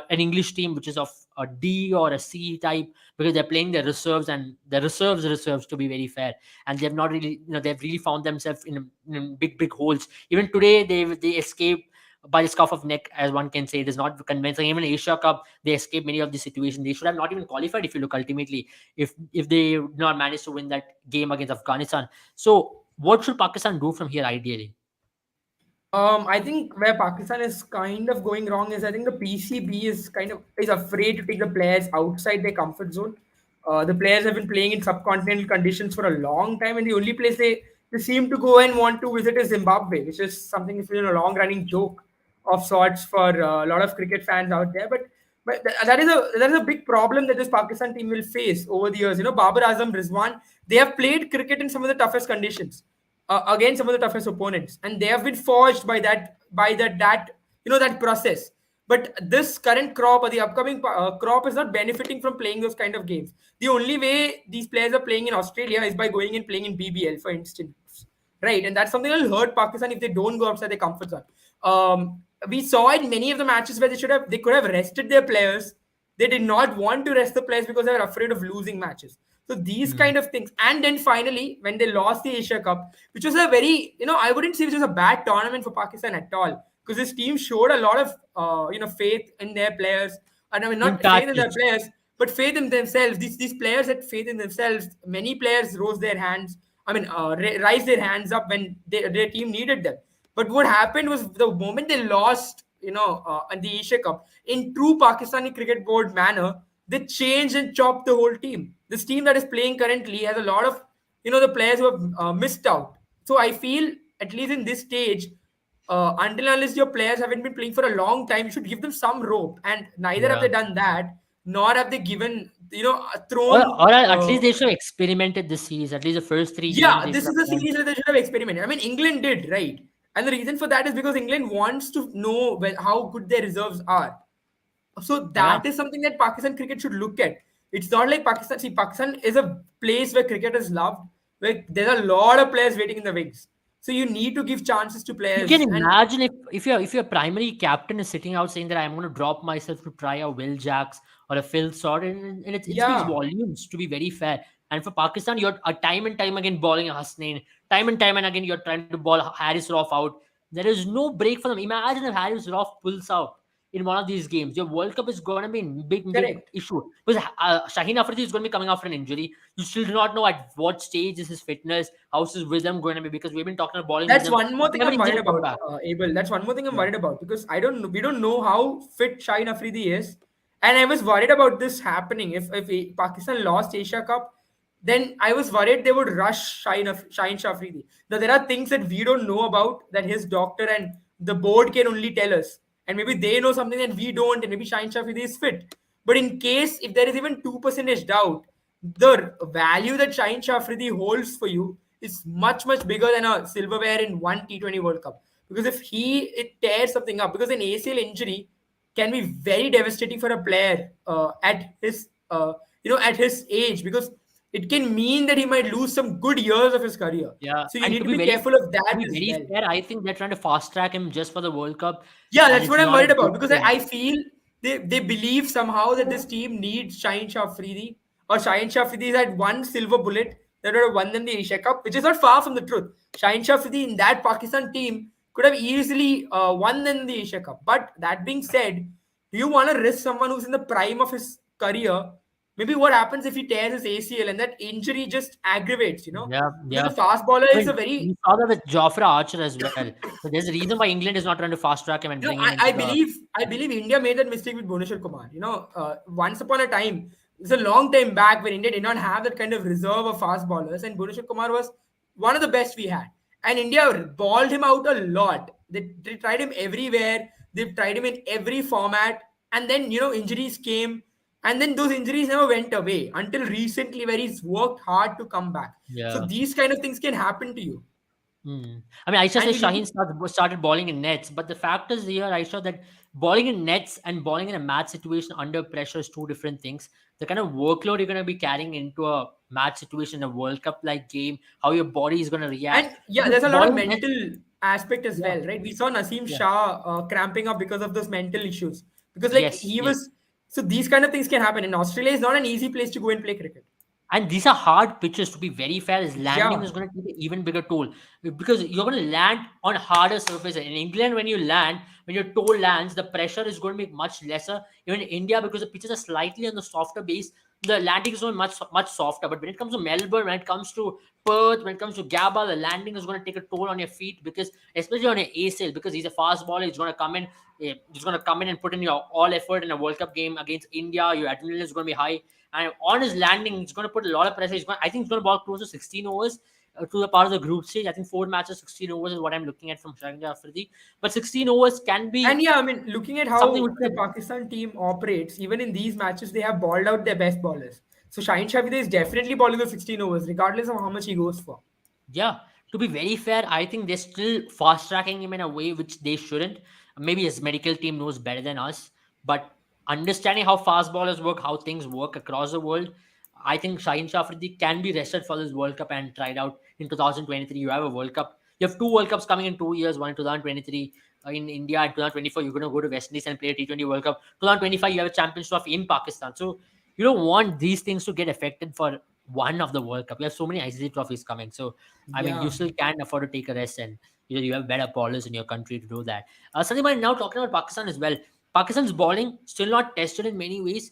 English team which is of a D or a C type because they're playing their reserves, and the reserves to be very fair, and they've not really they've really found themselves in big holes. Even today they escaped by the scuff of neck, as one can say. It is not convincing. Even Asia Cup, they escaped many of the situations. They should have not even qualified if you look ultimately, if they did not manage to win that game against Afghanistan. So what should Pakistan do from here ideally? I think where Pakistan is kind of going wrong is I think the PCB is afraid to take the players outside their comfort zone. The players have been playing in subcontinental conditions for a long time, and the only place they seem to go and want to visit is Zimbabwe, which is something that's been a long running joke of sorts for a lot of cricket fans out there. That is a big problem that this Pakistan team will face over the years. Babar Azam, Rizwan, they have played cricket in some of the toughest conditions against some of the toughest opponents, and they have been forged by that process. But this current crop or the upcoming crop is not benefiting from playing those kind of games. The only way these players are playing in Australia is by going and playing in BBL, for instance, right? And that's something that will hurt Pakistan if they don't go outside their comfort zone. We saw in many of the matches where they could have rested their players. They did not want to rest the players because they were afraid of losing matches. So these kind of things. And then finally, when they lost the Asia Cup, which was a very, I wouldn't say it was a bad tournament for Pakistan at all, because this team showed a lot of, faith in their players. And I mean, In not faith in their patches. players, but faith in themselves. These players had faith in themselves. Many players rose their hands. I mean, raised their hands up when their team needed them. But what happened was the moment they lost, in the Asia Cup, in true Pakistani cricket board manner, they changed and chopped the whole team. This team that is playing currently has a lot of, the players who have missed out. So I feel, at least in this stage, until unless your players haven't been playing for a long time, you should give them some rope. And neither have Yeah. they done that, nor have they given, thrown. Or at least they should have experimented this series. At least the first three games Yeah, they this should is have a done. series where they should have experimented. I mean, England did, right? And the reason for that is because England wants to know how good their reserves are. So Yeah. that is something that Pakistan cricket should look at. It's not like Pakistan. See, Pakistan is a place where cricket is loved, where there's a lot of players waiting in the wings. So you need to give chances to You can players. And imagine if your primary captain is sitting out saying that I'm going to drop myself to try a Will Jacks or a Phil Sort, and it speaks yeah, volumes, to be very fair. And for Pakistan, you're time and time again bowling Hasnain, time and time and again you're trying to ball Haris Rauf out. There is no break for them. Imagine if Haris Rauf pulls out in one of these games. Your World Cup is going to be a big correct. issue because Shaheen Afridi is going to be coming after an injury. You still do not know at what stage is his fitness, how's his rhythm going to be, because we've been talking about bowling That's rhythm. one more He's thing never I'm worried easily come about, back. Abel. That's one more thing I'm Yeah. worried about because we don't know how fit Shaheen Afridi is, and I was worried about this happening. If Pakistan lost Asia Cup, then I was worried they would rush Shaheen Afridi. Now there are things that we don't know about that his doctor and the board can only tell us, and maybe they know something that we don't, and maybe Shaheen Afridi is fit. But in case if there is even 2% doubt, the value that Shaheen Afridi holds for you is much bigger than a silverware in one T20 World Cup. Because if it tears something up, because an ACL injury can be very devastating for a player at his age, because it can mean that he might lose some good years of his career. Yeah, So you and need to be careful of to that be as very well. fair, I think they're trying to fast track him just for the World Cup, Yeah, and that's it's what I'm not a worried good about because I, thing. I feel they believe somehow that this team needs Shaheen Afridi, or Shaheen Afridi had one silver bullet that would have won them the Asia Cup, which is not far from the truth. Shaheen Afridi in that Pakistan team could have easily won in the Asia Cup. But that being said, do you want to risk someone who's in the prime of his career? Maybe what happens if he tears his ACL and that injury just aggravates, Yeah, because yeah. a fast bowler I is a mean, very, we saw that with Jofra Archer as well. So there's a reason why England is not trying to fast track him and bring him into I the. believe India made that mistake with Bhuvneshwar Kumar. Once upon a time, it's a long time back when India did not have that kind of reserve of fast bowlers, and Bhuvneshwar Kumar was one of the best we had. And India balled him out a lot. They tried him everywhere. They tried him in every format, and then injuries came, and then those injuries never went away until recently, where he's worked hard to come back. So Yeah. these kind of things can happen to you, I mean, Aisha and says we need Shaheen started bowling in nets, but the fact is here, Aisha, that bowling in nets and bowling in a match situation under pressure is two different things. The kind of workload you're going to be carrying into a match situation, a World Cup like game, how your body is going to react. And yeah, Because there's a lot of bowling in nets, mental aspect as yeah, well, right? We saw Naseem yeah, Shah cramping up because of those mental issues. Because like yes, he yes. was, so these kind of things can happen. And Australia is not an easy place to go and play cricket. And these are hard pitches, to be very fair. Is landing Yeah, is going to take an even bigger toll because you're going to land on harder surfaces. In England, when you land, when your toe lands, the pressure is going to be much lesser. Even in India, because the pitches are slightly on the softer base, the landing is going to be much softer. But when it comes to Melbourne, when it comes to Perth, when it comes to Gabba, the landing is going to take a toll on your feet because, especially on your ACL, because he's a fast bowler, he's going to come in. He's going to come in and put in your all effort in a World Cup game against India. Your adrenaline is going to be high, and on his landing, he's going to put a lot of pressure. I think he's going to ball close to 16 overs to the part of the group stage. I think 4 matches, 16 overs is what I'm looking at from Shaheen Afridi. But 16 overs can and be yeah, I mean, looking at something how which the can. Pakistan team operates, even in these matches, they have balled out their best bowlers. So Shaheen Shafii is definitely bowling the 16 overs, regardless of how much he goes for. Yeah, to be very fair, I think they're still fast tracking him in a way which they shouldn't. Maybe his medical team knows better than us, but understanding how fast ballers work, how things work across the world, I think Shaheen Shafridi can be rested for this World Cup and tried out in 2023. You have a World Cup. You have two World Cups coming in 2 years, one in 2023 in India, and 2024 you're going to go to West Indies and play a T20 World Cup. 2025 you have a Champions Trophy in Pakistan. So you don't want these things to get affected for one of the World Cup. You have so many ICC trophies coming. So I mean, you Yeah. still can afford to take a rest, and you have better bowlers in your country to do that. Sandeep, now talking about Pakistan as well. Pakistan's bowling still not tested in many ways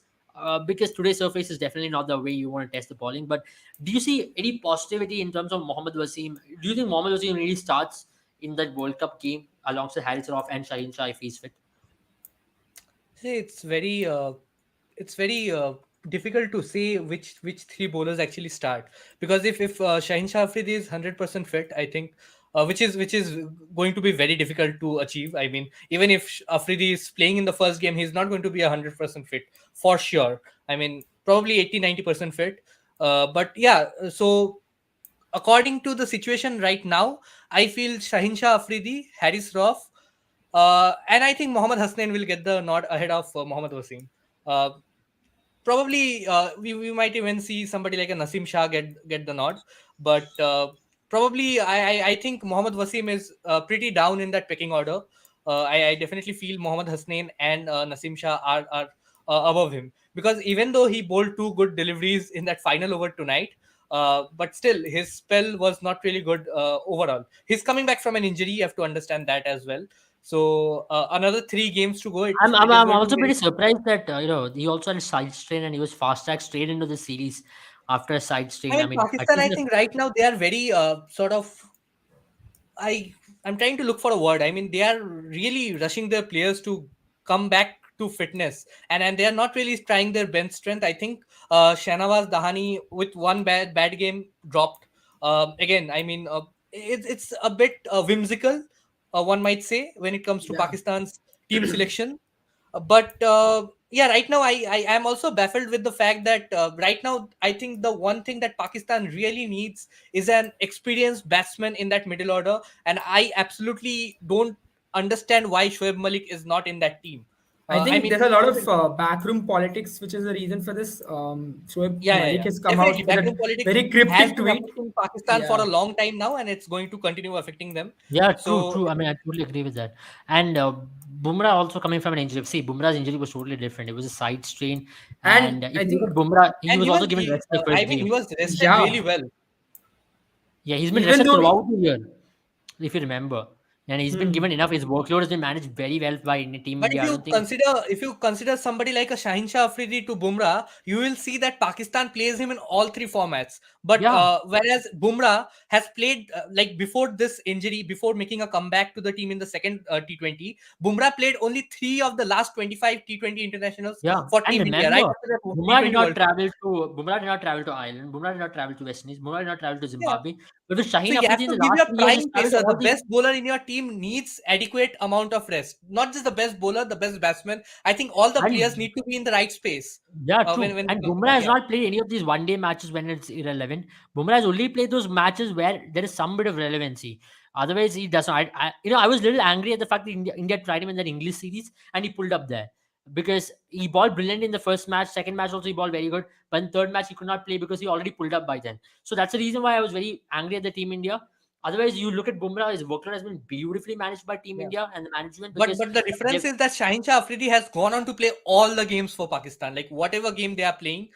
because today's surface is definitely not the way you want to test the bowling. But do you see any positivity in terms of Mohammad Wasim? Do you think Mohammad Wasim really starts in that World Cup game alongside Haris Rauf and Shaheen Shah if he's fit? See, it's very difficult to say which three bowlers actually start, because if Shaheen Shah Afridi is 100% fit, I think which is going to be very difficult to achieve. I mean, even if Afridi is playing in the first game, he's not going to be 100% fit for sure. I mean, probably 80-90% fit. But yeah, so according to the situation right now, I feel Shaheen Shah Afridi, Haris Rauf, and I think Mohammad Hasnain will get the nod ahead of Mohammad Wasim. Uh, Probably we might even see somebody like a Nasim Shah get the nod, but probably I think Mohammad Wasim is pretty down in that pecking order. I definitely feel Mohammad Hasnain and Nasim Shah are above him, because even though he bowled two good deliveries in that final over tonight, but still his spell was not really good overall. He's coming back from an injury. You have to understand that as well. So another 3 games to go. It is I'm going to be also very. pretty surprised that he also had a side strain and he was fast tracked straight into the series after a side I strain. I mean, mean, at Pakistan, least I think right now they are very sort of. I I'm trying to look for a word. I mean, they are really rushing their players to come back to fitness, and they are not really trying their bench strength. I think Shanawaz Dahani with one bad game dropped. Again, I mean, it's a bit whimsical, one might say, when it comes to Yeah. Pakistan's team selection. But yeah, right now I am also baffled with the fact that right now I think the one thing that Pakistan really needs is an experienced batsman in that middle order, and I absolutely don't understand why Shoaib Malik is not in that team. I I think mean, there's a lot of backroom politics, which is the reason for this. Shoaib yeah, Malik has come out definitely with that backroom politics very has cryptic been tweet. affecting Pakistan for a Yeah. long time now, and it's going to continue affecting them. yeah, true, So true. I mean, I totally agree with that. And Bumrah also coming from an injury. See, Bumrah's injury was totally different. It was a side strain, And and if I you look think at Bumrah, he and was also given rest in the I first mean, he game. was rested really yeah, well. Yeah, he's been even rested though throughout the year, if you remember. and he's been given enough. His workload has been managed very well by Team But India. I don't think. if you consider somebody like a Shaheen Shah Afridi to Bumrah, you will see that Pakistan plays him in all three formats. But Yeah. whereas Bumrah has played like before this injury, before making a comeback to the team in the second T20, Bumrah played only 3 of the last 25 T20 internationals Yeah, for and Team India, right remember, after the Bumrah did T20 not World Cup. travel to Bumrah did not travel to Ireland. Bumrah did not travel to West Indies. Bumrah did not travel to Yeah. Zimbabwe. But with So Shaheen you have Afridi in to the give last your 3 years, has prime traveled to pacer. The all the. best bowler in your team needs adequate amount of rest. Not just the best bowler, the best batsman. I think all the players And need to be in the right space yeah, when true. it And comes to Bumrah that. has Yeah. not played any of these one-day matches when it's irrelevant. Bumrah has only played those matches where there is some bit of relevancy. Otherwise, he doesn't. I was a little angry at the fact that India tried him in that English series and he pulled up there because he bowled brilliant in the first match. Second match also he bowled very good, but in third match he could not play because he already pulled up by then. So that's the reason why I was very angry at the Team India. Otherwise, you look at Bumrah, his workload has been beautifully managed by Team Yeah. India and the management But because the they difference is that Shaheen Shah Afridi has gone on to play all the games for Pakistan. Like whatever game they are playing,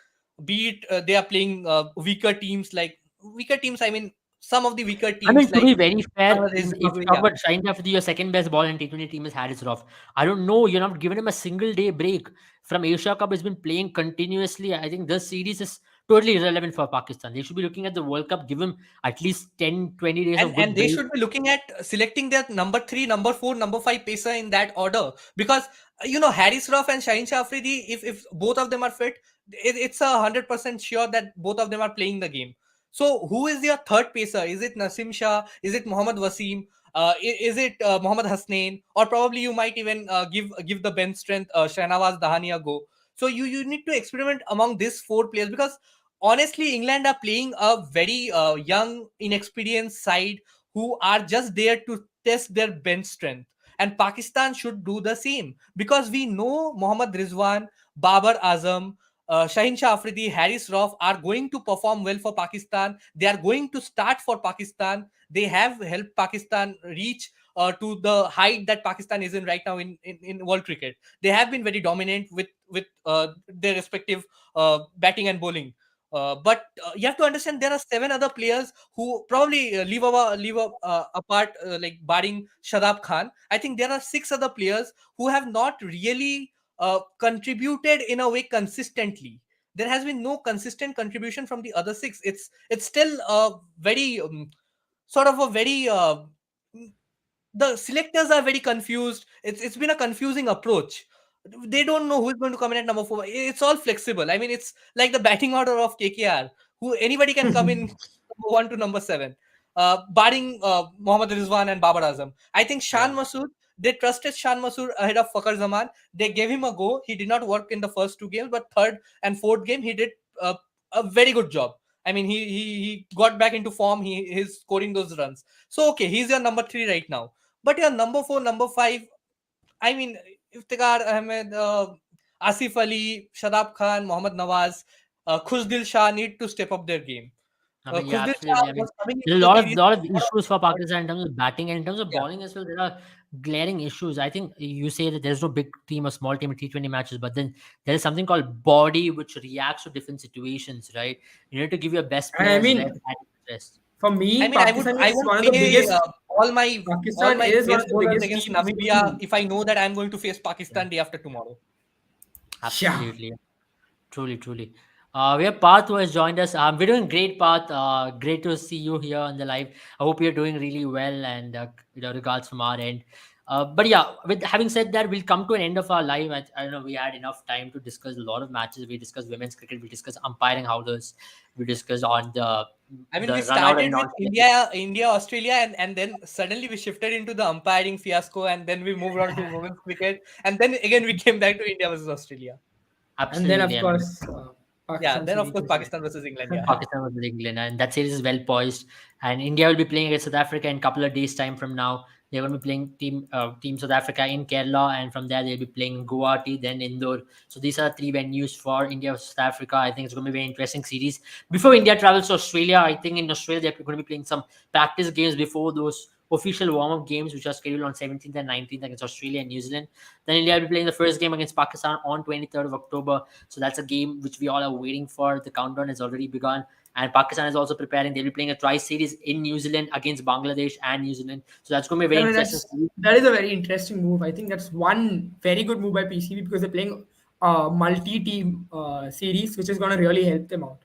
be it they are playing weaker teams like weaker teams. I mean, some of the weaker I mean, teams to like be very fair, Bangladesh, if you Zimbabwe. talk Yeah. about Shaheen Afridi, your second best ball in T20 team is Haris Rauf. I don't know, you're not giving him a single day break from Asia Cup. Has been playing continuously. I think this series is totally irrelevant for Pakistan. They should be looking at the World Cup, give him at least 10, 20 days of And good they break. should be looking at selecting their number 3, number 4, number 5 pacer in that order because Haris Rauf and Shaheen Shah Afridi, if both of them are fit, it's 100% sure that both of them are playing the game. So who is your third pacer? Is it Nasim Shah? Is it Mohammad Wasim? Is it Mohammad Hasnain? Or probably you might even give the bench strength Shahnawaz Dahani a go. So you need to experiment among these 4 players because honestly, England are playing a very young, inexperienced side who are just there to test their bench strength. And Pakistan should do the same because we know Mohammad Rizwan, Babar Azam, Shaheen Shah Afridi, Haris Rauf are going to perform well for Pakistan. They are going to start for Pakistan. They have helped Pakistan reach to the height that Pakistan is in right now in world cricket. They have been very dominant with their respective batting and bowling. But you have to understand there are 7 other players who probably apart, like barring Shadab Khan. I think there are 6 other players who have not really contributed in a way consistently. There has been no consistent contribution from the other 6. It's still very sort of a very the selectors are very confused. It's been a confusing approach. They don't know who's going to come in at number 4. It's all flexible. I mean, it's like the batting order of KKR. Who anybody can come in number 1 to number 7, barring Mohammad Rizwan and Babar Azam. I think Shan Masood. They trusted Shan Masood ahead of Fakhar Zaman. They gave him a go. He did not work in the first 2 games, but third and fourth game he did a very good job. I mean, he got back into form. He's scoring those runs. So okay, he's your number 3 right now. But your number 4, number 5, I mean, Iftikhar Ahmed, Asif Ali, Shadab Khan, Mohammad Nawaz, Khusdil Shah need to step up their game. I mean, yeah, Khusdil Shah absolutely. I mean, was coming there's into a the lot of series. issues for Pakistan in terms of batting and in terms of Yeah. bowling as well. There are glaring issues. I think you say that there's no big team or small team in T20 matches, but then there is something called body which reacts to different situations, right? You need to give your best I players mean, rest. for I me, mean, Pakistan I is won't one of the play biggest. all my Pakistan is one best of the bowlers biggest against teams Namibia in. if I know that I'm going to face Pakistan day after tomorrow. Yeah. Absolutely. Truly, truly. We have Path who has joined us. We're doing great, Path. Great to see you here on the live. I hope you're doing really well, and regards from our end. But yeah, with having said that, we'll come to an end of our live. I don't know, we had enough time to discuss a lot of matches. We discussed women's cricket. We discussed umpiring howlers. We discussed on I mean, we the run out and started with not. India, Australia, and then suddenly we shifted into the umpiring fiasco, and then we moved on to women's cricket, and then again we came back to India versus Australia. And then, Absolutely. of I mean, course, Yeah, Pakistan then of series course as Pakistan versus England. well. Yeah. Pakistan versus England, and that series is well poised. And India will be playing against South Africa in a couple of days' time from now. They're going to be playing Team South Africa in Kerala, and from there they'll be playing Guwahati, then Indore. So these are 3 venues for India versus South Africa. I think it's going to be a very interesting series. Before India travels to Australia, I think in Australia they're going to be playing some practice games before those official warm-up games, which are scheduled on 17th and 19th against Australia and New Zealand. Then India will be playing the first game against Pakistan on 23rd of October. So that's a game which we all are waiting for. The countdown has already begun. And Pakistan is also preparing. They'll be playing a tri-series in New Zealand against Bangladesh and New Zealand. So that's going to be a I very mean, interesting. that is a very interesting move. I think that's one very good move by PCB because they're playing a multi-team series, which is going to really help them out.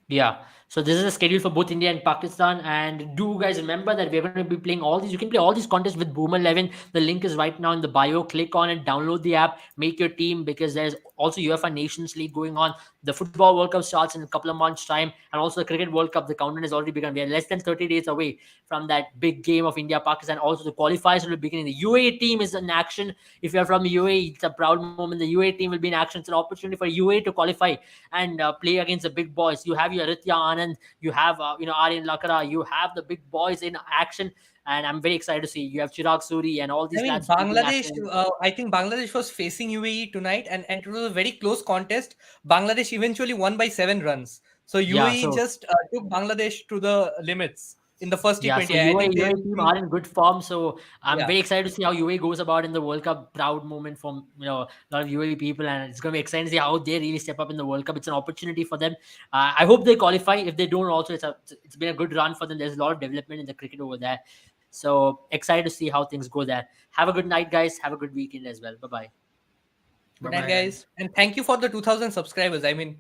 Yeah. So this is a schedule for both India and Pakistan. And do guys remember that we're going to be playing all these? You can play all these contests with Boomer 11. The link is right now in the bio. Click on it, download the app, make your team, because there's also UEFA Nations League going on. The Football World Cup starts in a couple of months' time, and also the Cricket World Cup. The countdown has already begun. We are less than 30 days away from that big game of India Pakistan. Also, the qualifiers will be beginning. The UAE team is in action. If you're from the UAE, it's a proud moment. The UAE team will be in action. It's an opportunity for UAE to qualify and play against the big boys. You have your Ritya Anand, you have Aryan Lakara, you have the big boys in action, and I'm very excited to see. You have Chirag Suri and all these I mean, lads will be in Bangladesh. action. I think Bangladesh was facing UAE tonight, and it was a very close contest. Bangladesh eventually won by 7 runs. So Yeah, UAE so just took Bangladesh to the limits in the first yeah, so T20. I think UAE they'll team be, are in good form. So I'm yeah. very excited to see how UAE goes about in the World Cup. Proud moment from a lot of UAE people, and it's going to be exciting to see how they really step up in the World Cup. It's an opportunity for them. I hope they qualify. If they don't, also it's been a good run for them. There's a lot of development in the cricket over there. So excited to see how things go there. Have a good night, guys. Have a good weekend as well. Bye bye. Good Bye-bye, night, guys. guys, and thank you for the 2,000 subscribers. I mean,